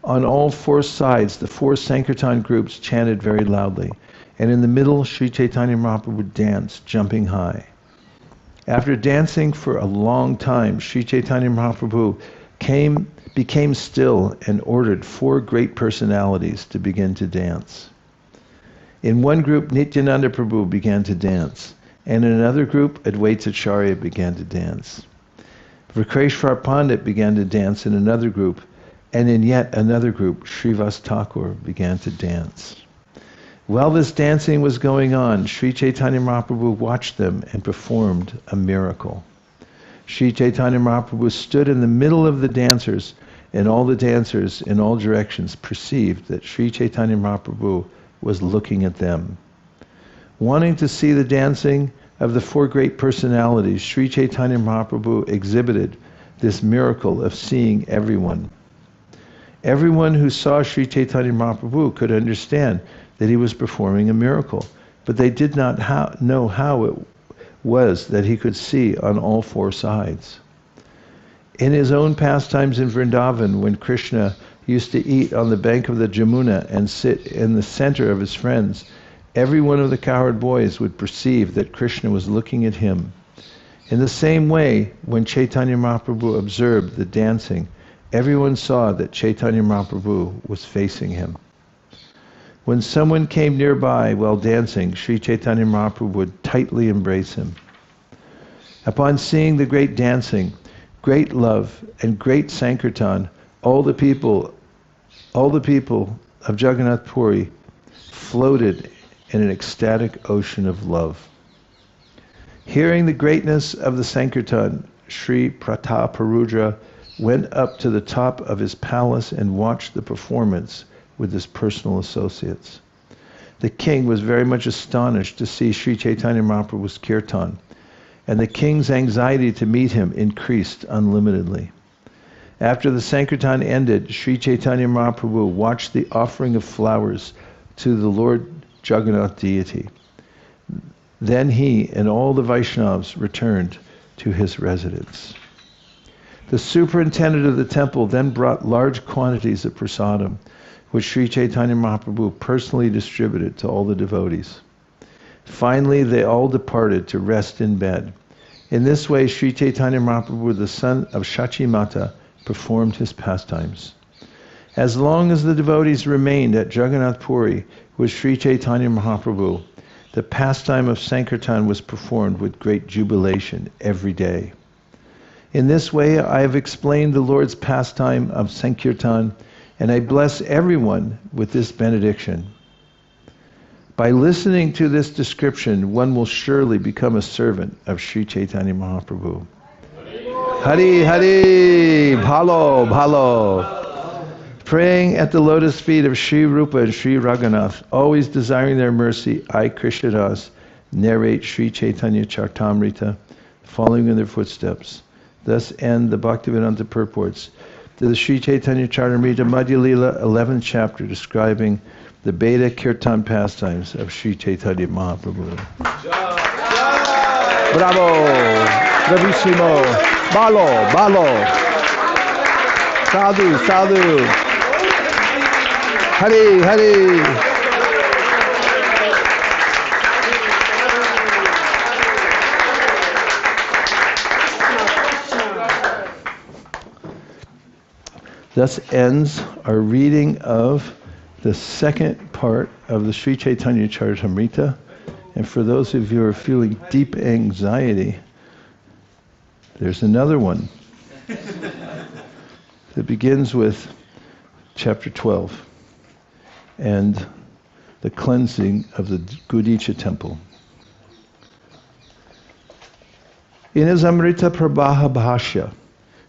On all 4 sides, the 4 Sankirtan groups chanted very loudly, and in the middle, Sri Chaitanya Mahaprabhu danced, jumping high. After dancing for a long time, Sri Chaitanya Mahaprabhu became still and ordered 4 great personalities to begin to dance. In one group, Nityananda Prabhu began to dance, and in another group, Advaitacharya began to dance. Vikreshwar Pandit began to dance in another group, and in yet another group, Srivas Thakur began to dance. While this dancing was going on, Sri Chaitanya Mahaprabhu watched them and performed a miracle. Sri Chaitanya Mahaprabhu stood in the middle of the dancers, and all the dancers in all directions perceived that Sri Chaitanya Mahaprabhu was looking at them. Wanting to see the dancing of the 4 great personalities, Sri Chaitanya Mahaprabhu exhibited this miracle of seeing everyone. Everyone who saw Sri Chaitanya Mahaprabhu could understand that he was performing a miracle, but they did not know how it was that he could see on all 4 sides. In his own pastimes in Vrindavan, when Krishna used to eat on the bank of the Jamuna and sit in the center of his friends, every one of the cowherd boys would perceive that Krishna was looking at him. In the same way, when Chaitanya Mahaprabhu observed the dancing, everyone saw that Chaitanya Mahaprabhu was facing him. When someone came nearby while dancing, Sri Chaitanya Mahaprabhu would tightly embrace him. Upon seeing the great dancing, great love, and great Sankirtan, all the people of Jagannath Puri floated in an ecstatic ocean of love. Hearing the greatness of the Sankirtan, Sri Prataparudra went up to the top of his palace and watched the performance with his personal associates. The king was very much astonished to see Sri Chaitanya Mahaprabhu's kirtan, and the king's anxiety to meet him increased unlimitedly. After the Sankirtan ended, Sri Chaitanya Mahaprabhu watched the offering of flowers to the Lord Jagannath deity. Then he and all the Vaishnavas returned to his residence. The superintendent of the temple then brought large quantities of prasadam, which Sri Chaitanya Mahaprabhu personally distributed to all the devotees. Finally, they all departed to rest in bed. In this way, Sri Chaitanya Mahaprabhu, the son of Shachimata, performed his pastimes. As long as the devotees remained at Jagannath Puri with Sri Chaitanya Mahaprabhu, the pastime of Sankirtan was performed with great jubilation every day. In this way, I have explained the Lord's pastime of Sankirtan, and I bless everyone with this benediction. By listening to this description, one will surely become a servant of Sri Chaitanya Mahaprabhu. Hari Hari, Bhalo Bhalo. Praying at the lotus feet of Sri Rupa and Sri Raghunath, always desiring their mercy, I, Krishnadas, narrate Sri Chaitanya Charitamrita, following in their footsteps. Thus end the Bhaktivedanta purports to the Sri Chaitanya Charitamrita Madhya Lila, 11th chapter, describing the Beda Kirtan pastimes of Sri Chaitanya Mahaprabhu. Bravo! Bravissimo! Balo! Balo! Sadhu! Sadhu! Hari! Hari! Thus ends our reading of the second part of the Sri Chaitanya Charitamrita. And for those of you who are feeling deep anxiety, there's another one that begins with chapter 12 and the cleansing of the Gudicha temple. In his Amrita Prabha Bhashya,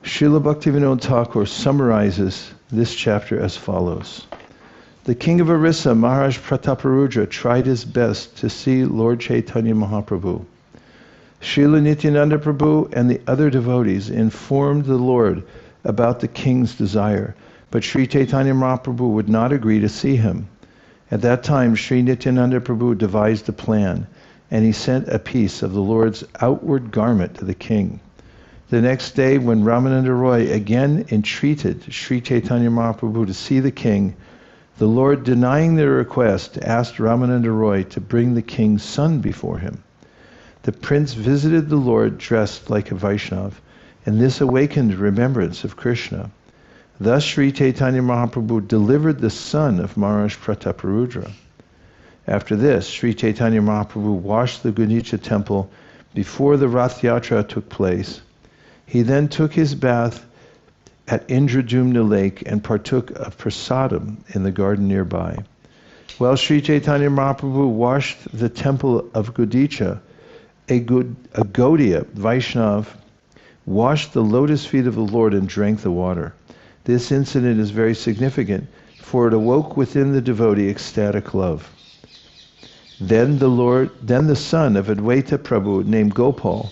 Srila Bhaktivinoda Thakur summarizes this chapter as follows. The king of Orissa, Maharaj Prataparudra, tried his best to see Lord Chaitanya Mahaprabhu. Srila Nityananda Prabhu and the other devotees informed the Lord about the king's desire, but Sri Chaitanya Mahaprabhu would not agree to see him. At that time, Sri Nityananda Prabhu devised a plan, and he sent a piece of the Lord's outward garment to the king. The next day, when Ramananda Roy again entreated Sri Chaitanya Mahaprabhu to see the king, the Lord, denying their request, asked Ramananda Roy to bring the king's son before him. The prince visited the Lord dressed like a Vaishnav, and this awakened remembrance of Krishna. Thus Sri Chaitanya Mahaprabhu delivered the son of Maharaj Prataparudra. After this, Sri Chaitanya Mahaprabhu washed the Gudicha temple before the Rath Yatra took place. He then took his bath at Indradumna lake and partook of prasadam in the garden nearby. While Sri Chaitanya Mahaprabhu washed the temple of Gudicha, a Gaudiya Vaishnav washed the lotus feet of the Lord and drank the water. This incident is very significant, for it awoke within the devotee ecstatic love. Then the son of Advaita Prabhu, named Gopal,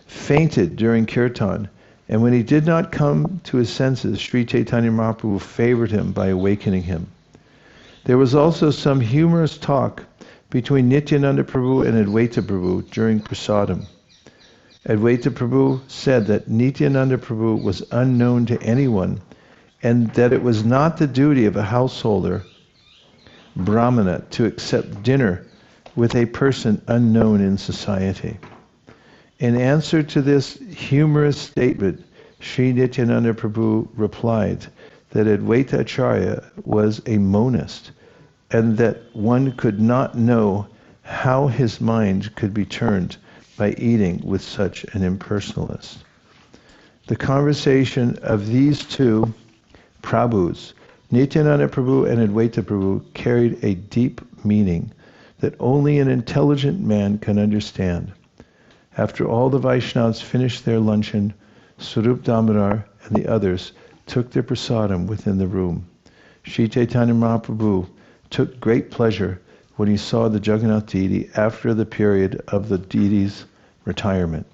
fainted during kirtan, and when he did not come to his senses, Sri Chaitanya Mahaprabhu favored him by awakening him. There was also some humorous talk between Nityananda Prabhu and Advaita Prabhu during prasadam. Advaita Prabhu said that Nityananda Prabhu was unknown to anyone, and that it was not the duty of a householder, brahmana, to accept dinner with a person unknown in society. In answer to this humorous statement, Sri Nityananda Prabhu replied that Advaita Acharya was a monist, and that one could not know how his mind could be turned by eating with such an impersonalist. The conversation of these two Prabhus, Nityananda Prabhu and Advaita Prabhu, carried a deep meaning that only an intelligent man can understand. After all the Vaishnavas finished their luncheon, Swarup Damodar and the others took their prasadam within the room. Sri Chaitanya Mahaprabhu took great pleasure when he saw the Jagannath deity after the period of the deity's retirement.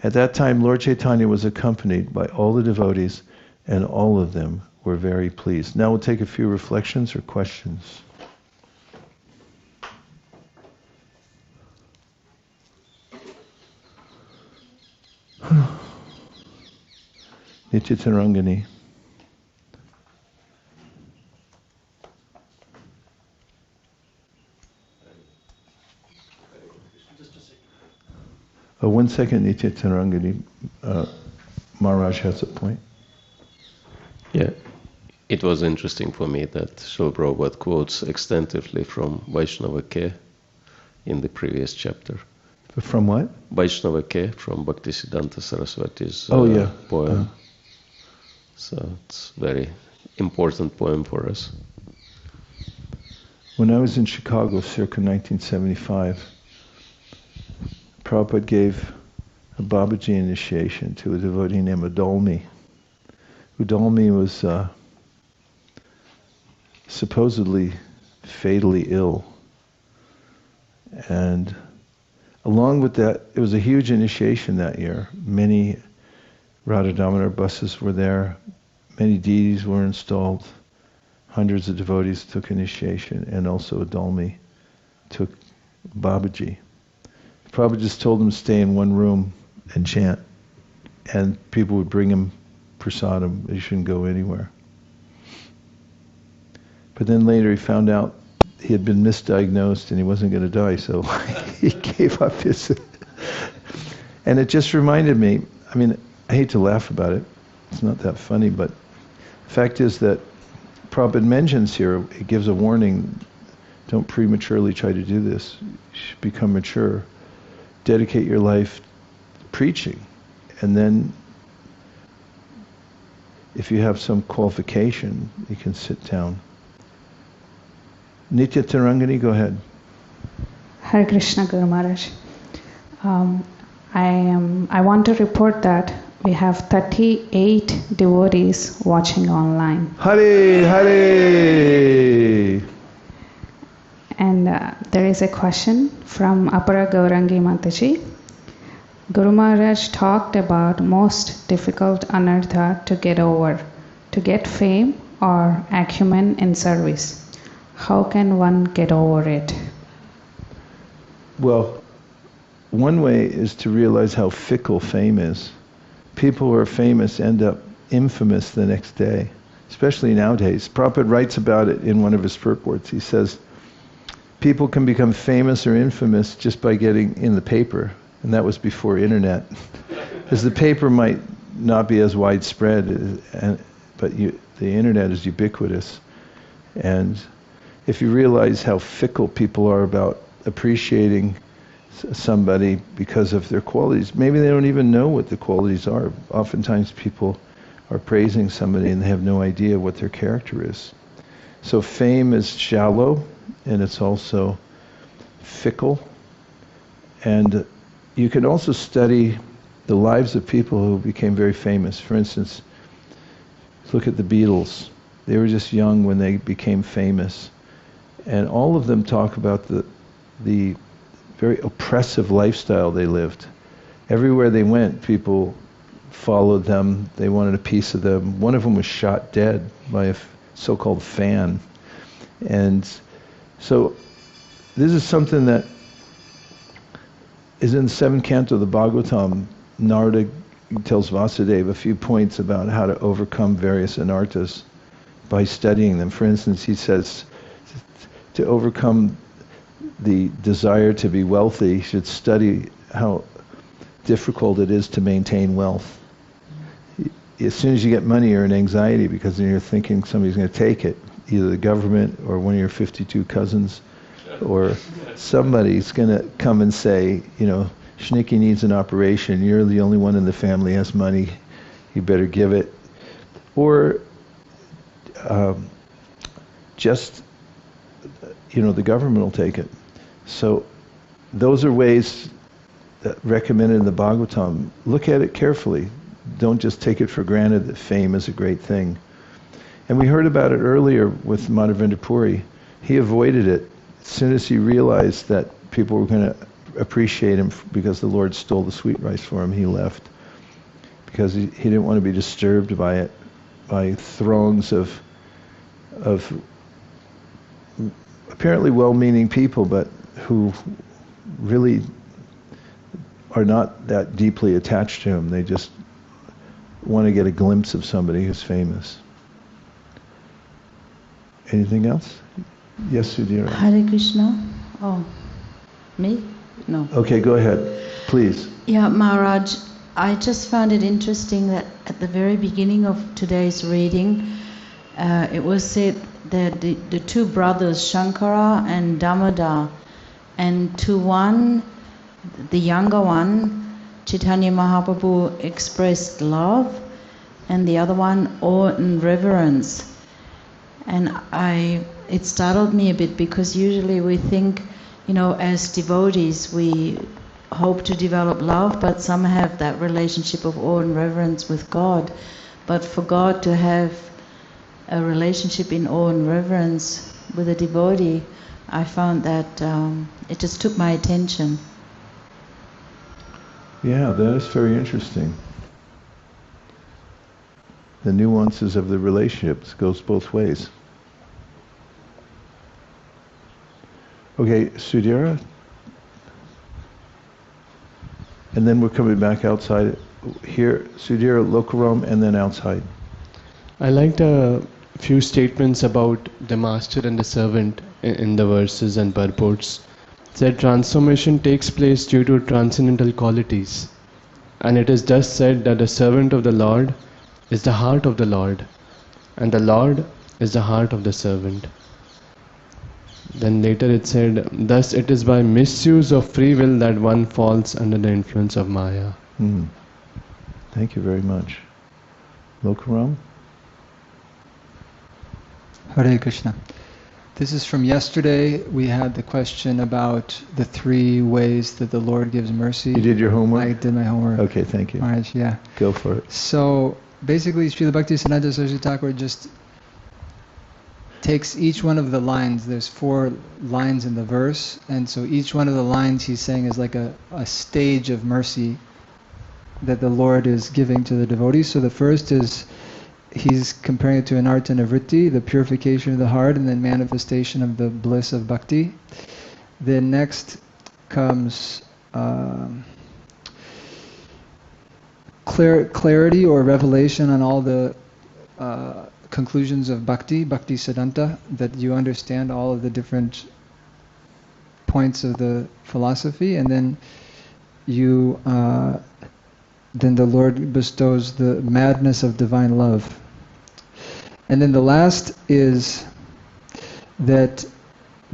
At that time, Lord Chaitanya was accompanied by all the devotees, and all of them were very pleased. Now we'll take a few reflections or questions. Nityatarangani. Oh, 1 second, Nityatarangani. Maharaj has a point. Yeah, it was interesting for me that Srila Prabhupada quotes extensively from Vaishnava Ke in the previous chapter. From what? Vaishnava Ke from Bhaktisiddhanta Saraswati's poem. So it's a very important poem for us. When I was in Chicago circa 1975, Prabhupada gave a Babaji initiation to a devotee named Udalmi. Udalmi was supposedly fatally ill. And along with that, it was a huge initiation that year. Many Radha Damodar buses were there. Many deities were installed. Hundreds of devotees took initiation, and also Udalmi took Babaji. Prabhupada just told him to stay in one room and chant. And people would bring him prasadam. He shouldn't go anywhere. But then later he found out he had been misdiagnosed and he wasn't going to die, so he gave up his... And it just reminded me, I mean, I hate to laugh about it. It's not that funny, but the fact is that Prabhupada mentions here, he gives a warning, don't prematurely try to do this. You should become mature. Dedicate your life preaching. And then if you have some qualification, you can sit down. Nitya Tarangani, go ahead. Hare Krishna, Guru Maharaj. I want to report that we have 38 devotees watching online. Hare Hare! And there is a question from Apara Gaurangi Mataji. Guru Maharaj talked about most difficult anartha to get over, to get fame or acumen in service. How can one get over it? Well, one way is to realize how fickle fame is. People who are famous end up infamous the next day, especially nowadays. Prabhupada writes about it in one of his purports. He says, people can become famous or infamous just by getting in the paper, and that was before internet. Because the paper might not be as widespread, but the internet is ubiquitous. And if you realize how fickle people are about appreciating somebody because of their qualities, maybe they don't even know what the qualities are. Oftentimes people are praising somebody and they have no idea what their character is. So fame is shallow and it's also fickle. And you can also study the lives of people who became very famous. For instance, look at the Beatles. They were just young when they became famous. And all of them talk about the very oppressive lifestyle they lived. Everywhere they went, people followed them. They wanted a piece of them. One of them was shot dead by a so-called fan. And so this is something that is in the 7th canto of the Bhagavatam. Narada tells Vasudeva a few points about how to overcome various anarthas by studying them. For instance, he says, to overcome the desire to be wealthy, you should study how difficult it is to maintain wealth. As soon as you get money, you're in anxiety because then you're thinking somebody's going to take it, either the government or one of your 52 cousins, or somebody's going to come and say, you know, Schnicky needs an operation, you're the only one in the family who has money, you better give it. Or just, you know, the government will take it. So those are ways recommended in the Bhagavatam, look at it carefully. Don't just take it for granted that fame is a great thing. And we heard about it earlier with Madhavendra Puri. He avoided it as soon as he realized that people were going to appreciate him because the Lord stole the sweet rice for him. He left because he didn't want to be disturbed by it, by throngs of apparently well-meaning people, but who really are not that deeply attached to him. They just want to get a glimpse of somebody who's famous. Anything else? Yes, Sudhira. Hare Krishna. Oh, me? No. Okay, go ahead, please. Yeah, Maharaj, I just found it interesting that at the very beginning of today's reading, it was said that the two brothers, Shankara and Damodar, and to one, the younger one, Chaitanya Mahaprabhu expressed love, and the other one, awe and reverence. And it startled me a bit because usually we think, as devotees, we hope to develop love, but some have that relationship of awe and reverence with God. But for God to have a relationship in awe and reverence with a devotee, I found that it just took my attention. Yeah, that is very interesting. The nuances of the relationships goes both ways. Okay, Sudhira. And then we're coming back outside. Here, Sudhira, Lokaram, and then outside. I liked a few statements about the master and the servant in the verses and purports. It said transformation takes place due to transcendental qualities. And it is thus said that the servant of the Lord is the heart of the Lord, and the Lord is the heart of the servant. Then later it said, thus it is by misuse of free will that one falls under the influence of Maya. Thank you very much. Lokaram? Hare Krishna. This is from yesterday. We had the question about the 3 ways that the Lord gives mercy. You did your homework? I did my homework. Okay, thank you. Maharaj, yeah. Go for it. So basically, Srila Bhaktisiddhanta Saraswati Thakur just takes each one of the lines. There's 4 lines in the verse, and so each one of the lines he's saying is like a stage of mercy that the Lord is giving to the devotees. So the first is, he's comparing it to an arta nivritti, the purification of the heart, and then manifestation of the bliss of bhakti. Then next comes clarity or revelation on all the conclusions of bhakti siddhanta, that you understand all of the different points of the philosophy, and then then the Lord bestows the madness of divine love. And then the last is that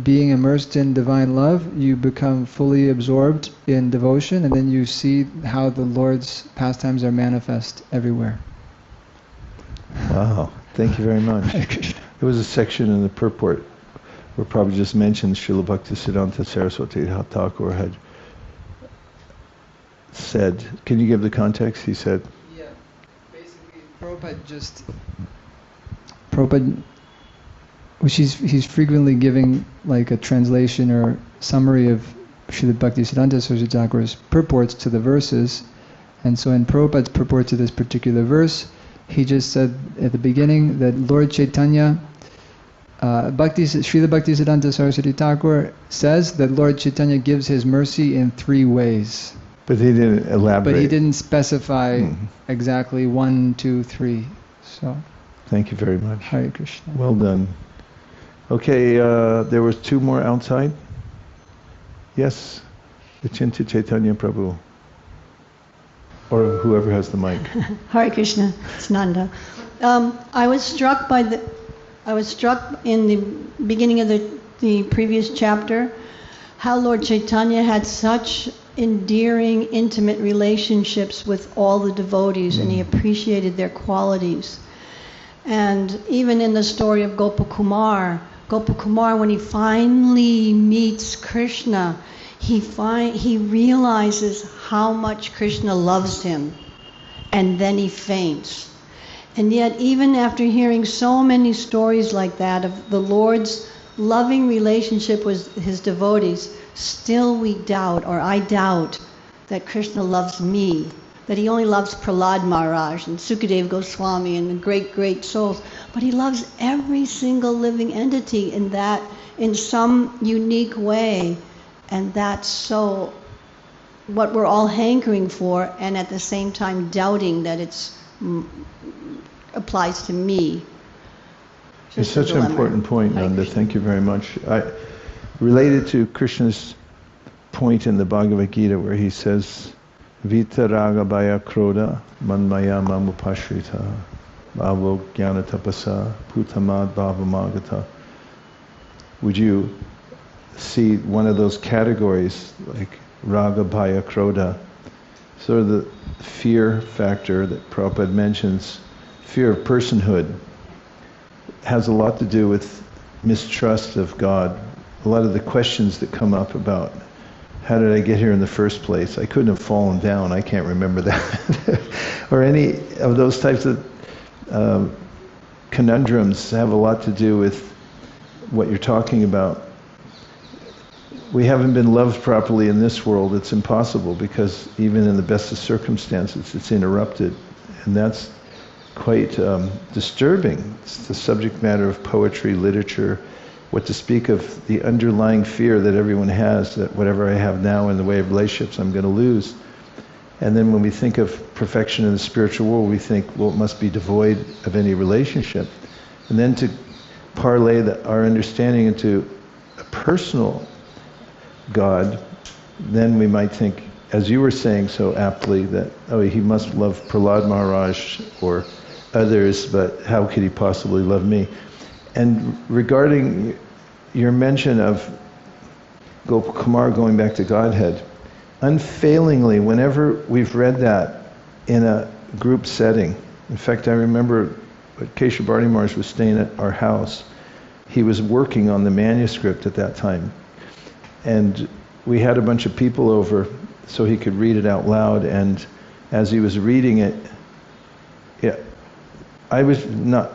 being immersed in divine love, you become fully absorbed in devotion, and then you see how the Lord's pastimes are manifest everywhere. Wow, thank you very much. There was a section in the purport where Prabhupada just mentioned Srila Bhaktisiddhanta Saraswati Thakur had said, can you give the context? He said, yeah, basically he's frequently giving like a translation or summary of Srila Bhaktisiddhanta Saraswati Thakur's purports to the verses, and so in Prabhupada's purport to this particular verse, he just said at the beginning that Lord Chaitanya, Srila Bhaktisiddhanta Saraswati Thakur says that Lord Chaitanya gives his mercy in 3 ways. but he didn't elaborate. But he didn't specify exactly 1, 2, 3. So, thank you very much. Hare Krishna. Well done. Okay, there was 2 more outside. Yes, Vichinti Chaitanya Prabhu. Or whoever has the mic. Hare Krishna, it's Nanda. I was struck in the beginning of the previous chapter how Lord Chaitanya had such endearing, intimate relationships with all the devotees, and he appreciated their qualities. And even in the story of Gopakumar, when he finally meets Krishna, he realizes how much Krishna loves him, and then he faints. And yet, even after hearing so many stories like that of the Lord's loving relationship with his devotees, still we doubt, or I doubt, that Krishna loves me, that he only loves Prahlad Maharaj and Sukadeva Goswami and the great, great souls. But he loves every single living entity in some unique way. And that's so what we're all hankering for, and at the same time doubting that it's applies to me. It's such an important point, Nanda. Thank you very much. Related to Krishna's point in the Bhagavad Gita where he says, Vita raga bhaya krodha manmaya mamupashrita bhavo jnana tapasa putamad bhavamagata. Would you see one of those categories like raga bhaya krodha, sort of the fear factor that Prabhupada mentions, fear of personhood, has a lot to do with mistrust of God. A lot of the questions that come up about how did I get here in the first place? I couldn't have fallen down. I can't remember that. Or any of those types of conundrums have a lot to do with what you're talking about. We haven't been loved properly in this world. It's impossible because even in the best of circumstances, it's interrupted. And that's quite disturbing. It's the subject matter of poetry, literature, what to speak of the underlying fear that everyone has, that whatever I have now in the way of relationships, I'm going to lose. And then when we think of perfection in the spiritual world, we think, well, it must be devoid of any relationship. And then to parlay our understanding into a personal God, then we might think, as you were saying so aptly, that, oh, he must love Prahlad Maharaj or others, but how could he possibly love me? And regarding your mention of Gopal Kumar going back to Godhead, unfailingly, whenever we've read that in a group setting, in fact, I remember Keshav Bharti Maharaj was staying at our house. He was working on the manuscript at that time. And we had a bunch of people over so he could read it out loud, and as he was reading it, I was not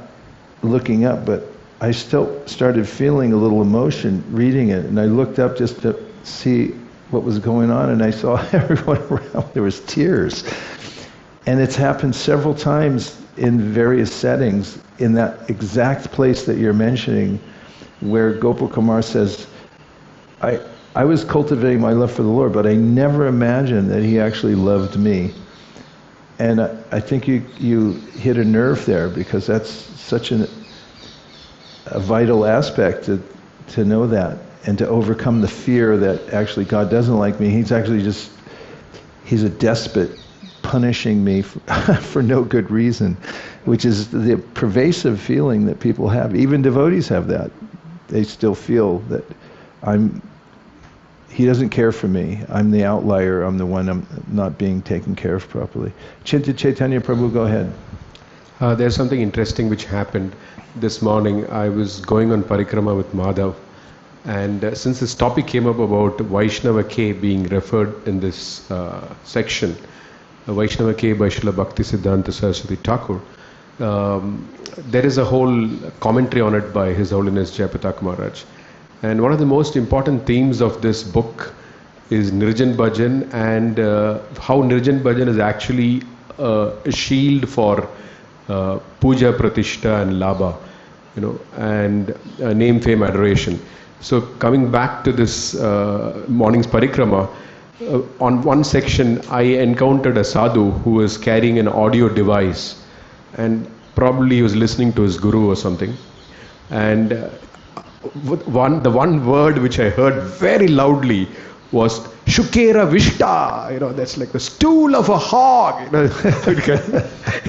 looking up, but I still started feeling a little emotion reading it, and I looked up just to see what was going on, and I saw everyone around, there was tears. And it's happened several times in various settings, in that exact place that you're mentioning, where Gopal Kumar says, I was cultivating my love for the Lord, but I never imagined that he actually loved me. And I think you hit a nerve there, because that's such a vital aspect to know that, and to overcome the fear that actually God doesn't like me. He's actually he's a despot punishing me for no good reason, which is the pervasive feeling that people have. Even devotees have that. They still feel that he doesn't care for me. I'm the outlier. I'm the one I'm not being taken care of properly. Chinta Chaitanya Prabhu, go ahead. There's something interesting which happened this morning. I was going on parikrama with Madhav, and since this topic came up about Vaishnava K being referred in this section, Vaishnava K by Srila Bhakti Siddhanta Saraswati Thakur, there is a whole commentary on it by His Holiness Jayapatak Maharaj. And one of the most important themes of this book is Nirjan Bhajan, and how Nirjan Bhajan is actually a shield for puja, pratishtha and labha, and name, fame, adoration. So coming back to this morning's parikrama, on one section I encountered a sadhu who was carrying an audio device, and probably he was listening to his guru or something. And the one word which I heard very loudly was Shukera Vishta, that's like the stool of a hog,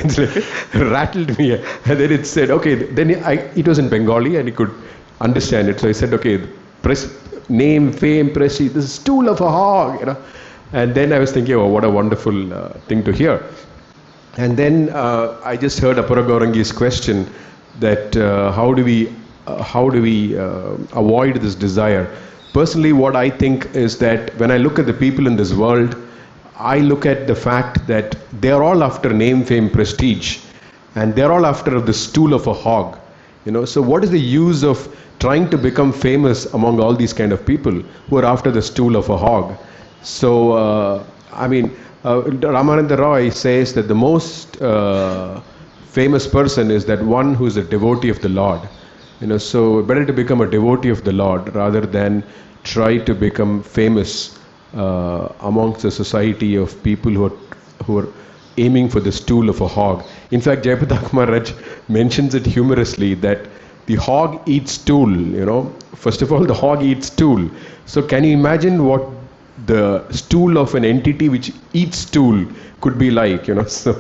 It rattled me. And then it said, okay, then it was in Bengali and he could understand it. So I said, okay, press name, fame, prestige, this is stool of a hog, And then I was thinking, oh, what a wonderful thing to hear. And then I just heard Apura Gaurangi's question that how do we avoid this desire? personally what I think is that when I look at the people in this world, I look at the fact that they're all after name, fame, prestige, and they're all after the stool of a hog. So what is the use of trying to become famous among all these kind of people who are after the stool of a hog? So, Ramananda Roy says that the most famous person is that one who is a devotee of the Lord. So better to become a devotee of the Lord rather than try to become famous amongst a society of people who are aiming for the stool of a hog. In fact, Jayaprakash Maharaj mentions it humorously that the hog eats stool. First of all, the hog eats stool. So can you imagine what the stool of an entity which eats stool could be like? So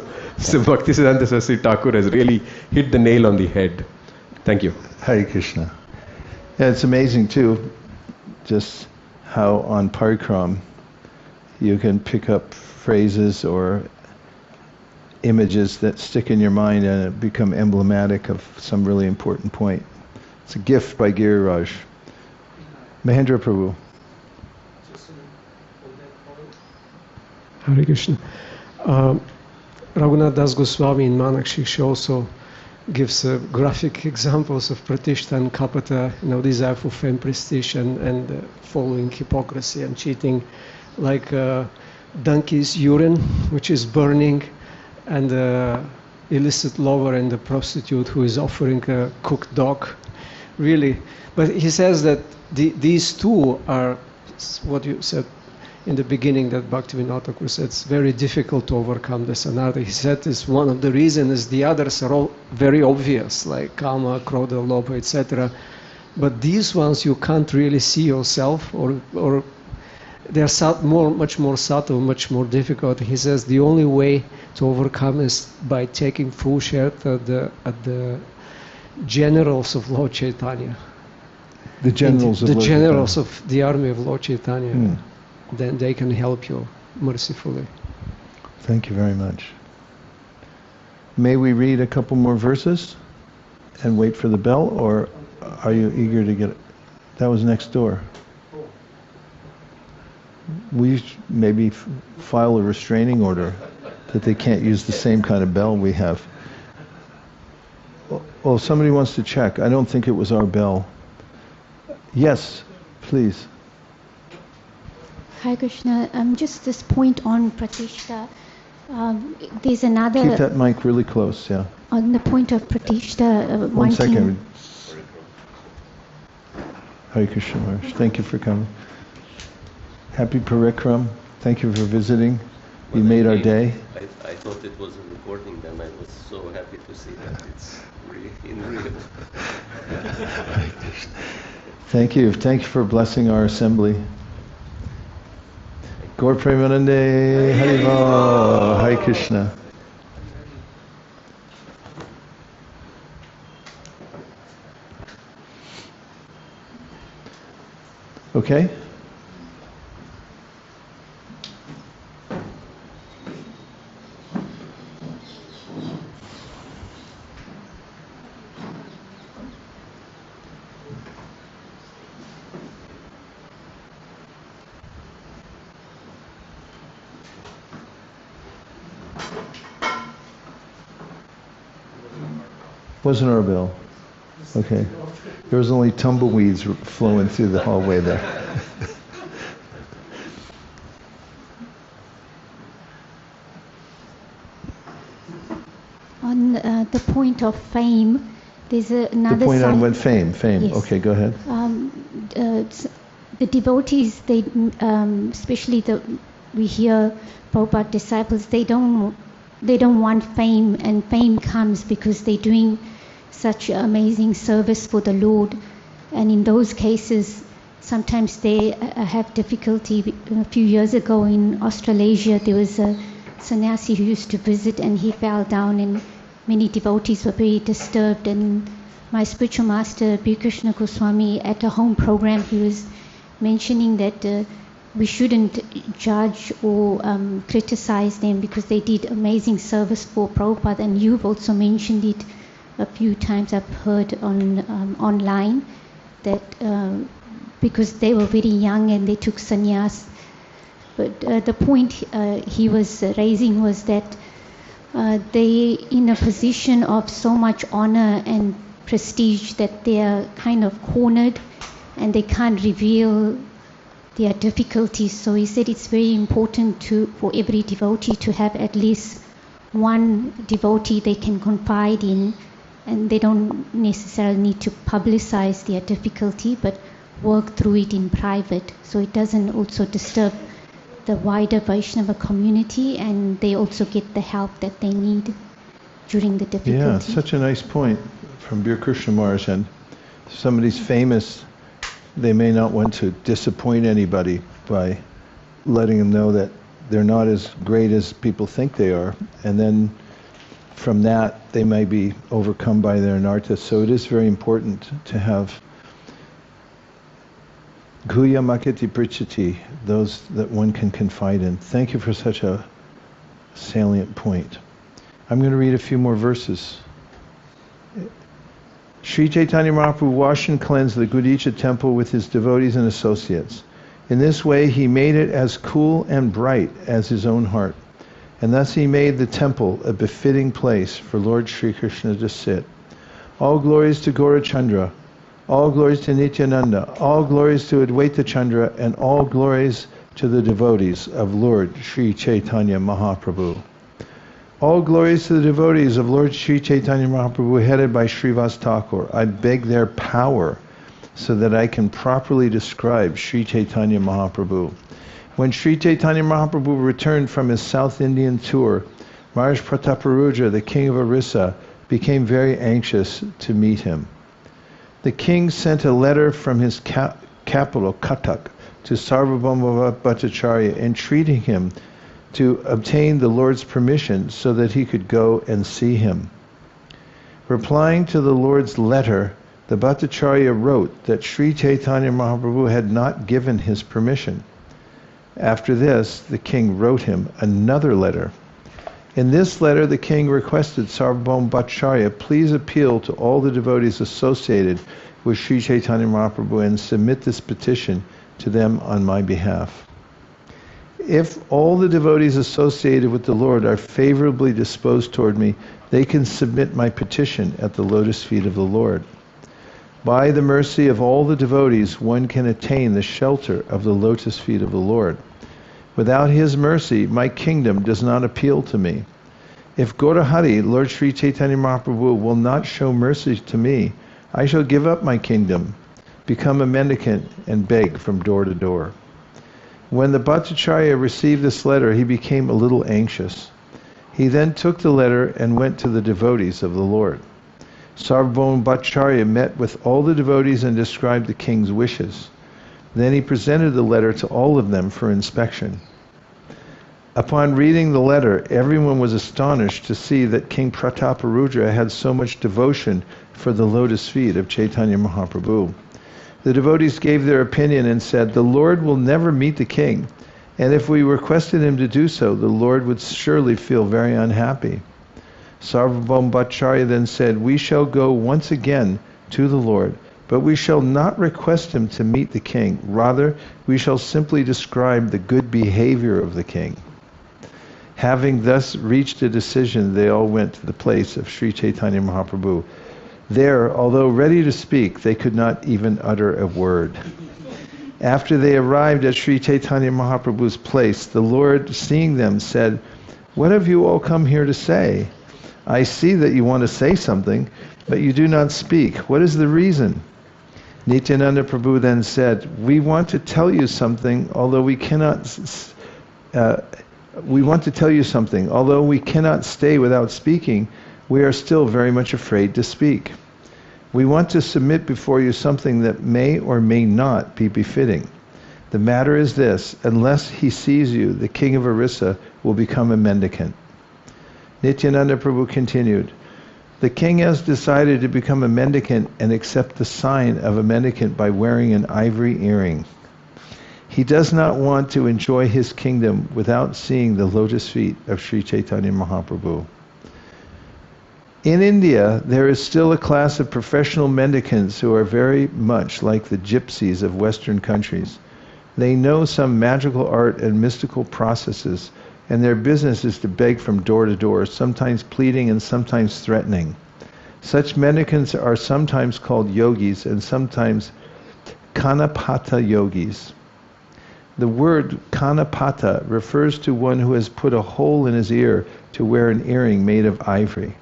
Bhaktisiddhanta Saraswati Thakur has really hit the nail on the head. Thank you. Hare Krishna. Yeah, it's amazing too, just how on parikram you can pick up phrases or images that stick in your mind and become emblematic of some really important point. It's a gift by Giriraj. Mahendra Prabhu. Hare Krishna. Raghunath Das Goswami in Manakshik also gives graphic examples of Pratishta and Kapata, desire for fame, prestige, and following hypocrisy and cheating, like donkey's urine, which is burning, and illicit lover and the prostitute who is offering a cooked dog. Really. But he says that these two are what you said in the beginning, that Bhaktivinoda Thakur said it's very difficult to overcome the sanartha. He said is one of the reasons. The others are all very obvious, like kama, krodha, lobha, etc. But these ones you can't really see yourself, or they're much more subtle, much more difficult. He says the only way to overcome is by taking full share at the generals of Lord Chaitanya. The generals of the Lord generals Chaitanya. of the army of Lord Chaitanya. Then they can help you mercifully. Thank you very much. May we read a couple more verses and wait for the bell, or are you eager to get it? That was next door. We maybe file a restraining order that they can't use the same kind of bell we have. Oh, somebody wants to check. I don't think it was our bell. Yes, please. Hi Krishna, just this point on Pratishta, there's another... Keep that mic really close, yeah. On the point of Pratishta... One second. Hare Krishna Maharaj, thank you for coming. Happy Parikram, thank you for visiting. You made our day. I thought it was a recording, then I was so happy to see that it's in real. Thank you for blessing our assembly. Gaur Premanande, Hariva, Hare Krishna. Okay? Wasn't our bill. Okay. There was only tumbleweeds flowing through the hallway there. On the point of fame, there's another... The point side. on what fame. Yes. Okay, go ahead. The devotees, they, especially we hear Prabhupada disciples, they don't want fame, and fame comes because they're doing such amazing service for the Lord. And in those cases, sometimes they have difficulty. A few years ago in Australasia, there was a sannyasi who used to visit, and he fell down, and many devotees were very disturbed. And my spiritual master, B. Krishna Goswami, at a home program, he was mentioning that we shouldn't judge or criticize them because they did amazing service for Prabhupada. And you've also mentioned it a few times, I've heard on online, that because they were very young and they took sannyas. But the point he was raising was that they in a position of so much honor and prestige that they are kind of cornered and they can't reveal their difficulties. So he said it's very important for every devotee to have at least one devotee they can confide in, and they don't necessarily need to publicize their difficulty, but work through it in private, so it doesn't also disturb the wider Vaishnava community, and they also get the help that they need during the difficulty. Yeah, such a nice point from Bir Krishna Maharaj. And if somebody's famous, they may not want to disappoint anybody by letting them know that they're not as great as people think they are, and then from that they may be overcome by their anarthas. So it is very important to have guya makiti prichati, those that one can confide in. Thank you for such a salient point. I'm going to read a few more verses. Sri Chaitanya Mahaprabhu washed and cleansed the Gudicha temple with his devotees and associates. In this way he made it as cool and bright as his own heart, and thus he made the temple a befitting place for Lord Sri Krishna to sit. All glories to Gaurachandra, all glories to Nityananda, all glories to Advaita Chandra, and all glories to the devotees of Lord Sri Chaitanya Mahaprabhu. All glories to the devotees of Lord Sri Chaitanya Mahaprabhu headed by Srivas Thakur. I beg their power so that I can properly describe Sri Chaitanya Mahaprabhu. When Sri Chaitanya Mahaprabhu returned from his South Indian tour, Maharaj Prataparudra, the king of Orissa, became very anxious to meet him. The king sent a letter from his capital, Cuttack, to Sarvabhauma Bhattacharya, entreating him to obtain the Lord's permission so that he could go and see him. Replying to the Lord's letter, the Bhattacharya wrote that Sri Chaitanya Mahaprabhu had not given his permission. After this, the king wrote him another letter. In this letter, the king requested Sarvabhauma Bhattacharya please appeal to all the devotees associated with Sri Chaitanya Mahaprabhu and submit this petition to them on my behalf. If all the devotees associated with the Lord are favorably disposed toward me, they can submit my petition at the lotus feet of the Lord. By the mercy of all the devotees, one can attain the shelter of the lotus feet of the Lord. Without his mercy, my kingdom does not appeal to me. If Gaurahari, Lord Sri Chaitanya Mahaprabhu, will not show mercy to me, I shall give up my kingdom, become a mendicant, and beg from door to door. When the Bhattacharya received this letter, he became a little anxious. He then took the letter and went to the devotees of the Lord. Sarvabhauma Bhattacharya met with all the devotees and described the king's wishes. Then he presented the letter to all of them for inspection. Upon reading the letter, everyone was astonished to see that King Prataparudra had so much devotion for the lotus feet of Chaitanya Mahaprabhu. The devotees gave their opinion and said, "The Lord will never meet the king, and if we requested him to do so, the Lord would surely feel very unhappy." Sarvabhauma Bhattacharya then said, "We shall go once again to the Lord, but we shall not request him to meet the king. Rather, we shall simply describe the good behavior of the king." Having thus reached a decision, they all went to the place of Sri Chaitanya Mahaprabhu. There, although ready to speak, they could not even utter a word. After they arrived at Sri Chaitanya Mahaprabhu's place, the Lord, seeing them, said, "What have you all come here to say? I see that you want to say something, but you do not speak. What is the reason?" Nityananda Prabhu then said, "We want to tell you something, although we cannot stay without speaking. We are still very much afraid to speak. We want to submit before you something that may or may not be befitting. The matter is this: unless he sees you, the king of Orissa will become a mendicant." Nityananda Prabhu continued, "The king has decided to become a mendicant and accept the sign of a mendicant by wearing an ivory earring. He does not want to enjoy his kingdom without seeing the lotus feet of Sri Chaitanya Mahaprabhu. In India, there is still a class of professional mendicants who are very much like the gypsies of Western countries. They know some magical art and mystical processes, and their business is to beg from door to door, sometimes pleading and sometimes threatening. Such mendicants are sometimes called yogis and sometimes kanapata yogis. The word kanapata refers to one who has put a hole in his ear to wear an earring made of ivory.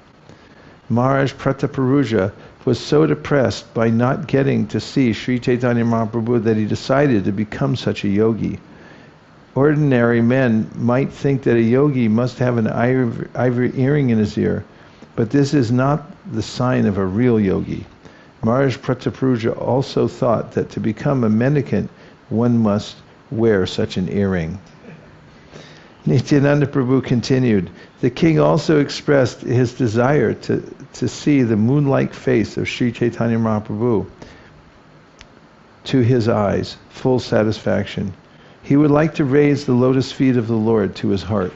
Maharaj Prataparuja was so depressed by not getting to see Sri Chaitanya Mahaprabhu that he decided to become such a yogi. Ordinary men might think that a yogi must have an ivory earring in his ear, but this is not the sign of a real yogi. Maharaj Prataparuja also thought that to become a mendicant, one must wear such an earring. Nityananda Prabhu continued, the king also expressed his desire to see the moon-like face of Sri Chaitanya Mahaprabhu to his eyes, full satisfaction. He would like to raise the lotus feet of the Lord to his heart.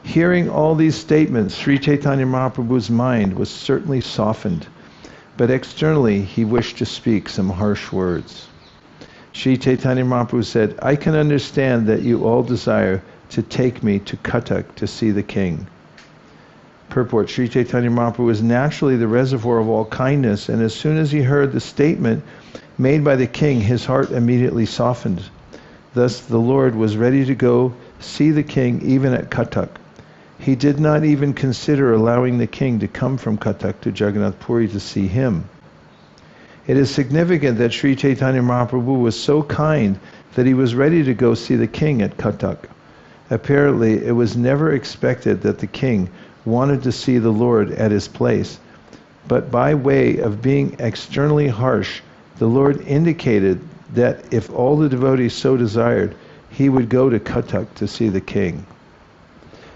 Hearing all these statements, Sri Chaitanya Mahaprabhu's mind was certainly softened, but externally he wished to speak some harsh words. Sri Chaitanya Mahaprabhu said, I can understand that you all desire to take me to Cuttack to see the king. Purport, Sri Chaitanya Mahaprabhu is naturally the reservoir of all kindness, and as soon as he heard the statement made by the king, his heart immediately softened. Thus the Lord was ready to go see the king even at Cuttack. He did not even consider allowing the king to come from Cuttack to Jagannath Puri to see him. It is significant that Sri Chaitanya Mahaprabhu was so kind that he was ready to go see the king at Cuttack. Apparently, it was never expected that the king wanted to see the Lord at his place, but by way of being externally harsh, the Lord indicated that if all the devotees so desired, he would go to Cuttack to see the king.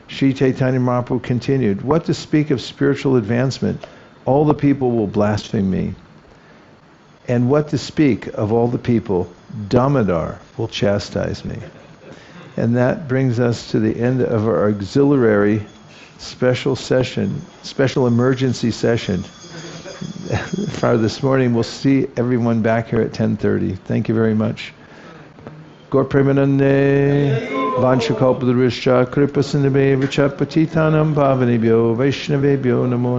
Sri Chaitanya Mahaprabhu continued, what to speak of spiritual advancement? All the people will blaspheme me. And what to speak of all the people? Damodar will chastise me. And that brings us to the end of our auxiliary special session, special emergency session for this morning. We'll see everyone back here at 10:30. Thank you very much. Gaur Premanande, Vanchakalpadurishya, Kripasinabhe, Vichapatitanam Pavanebhyo, Vaishnavebhyo, Namo Namo.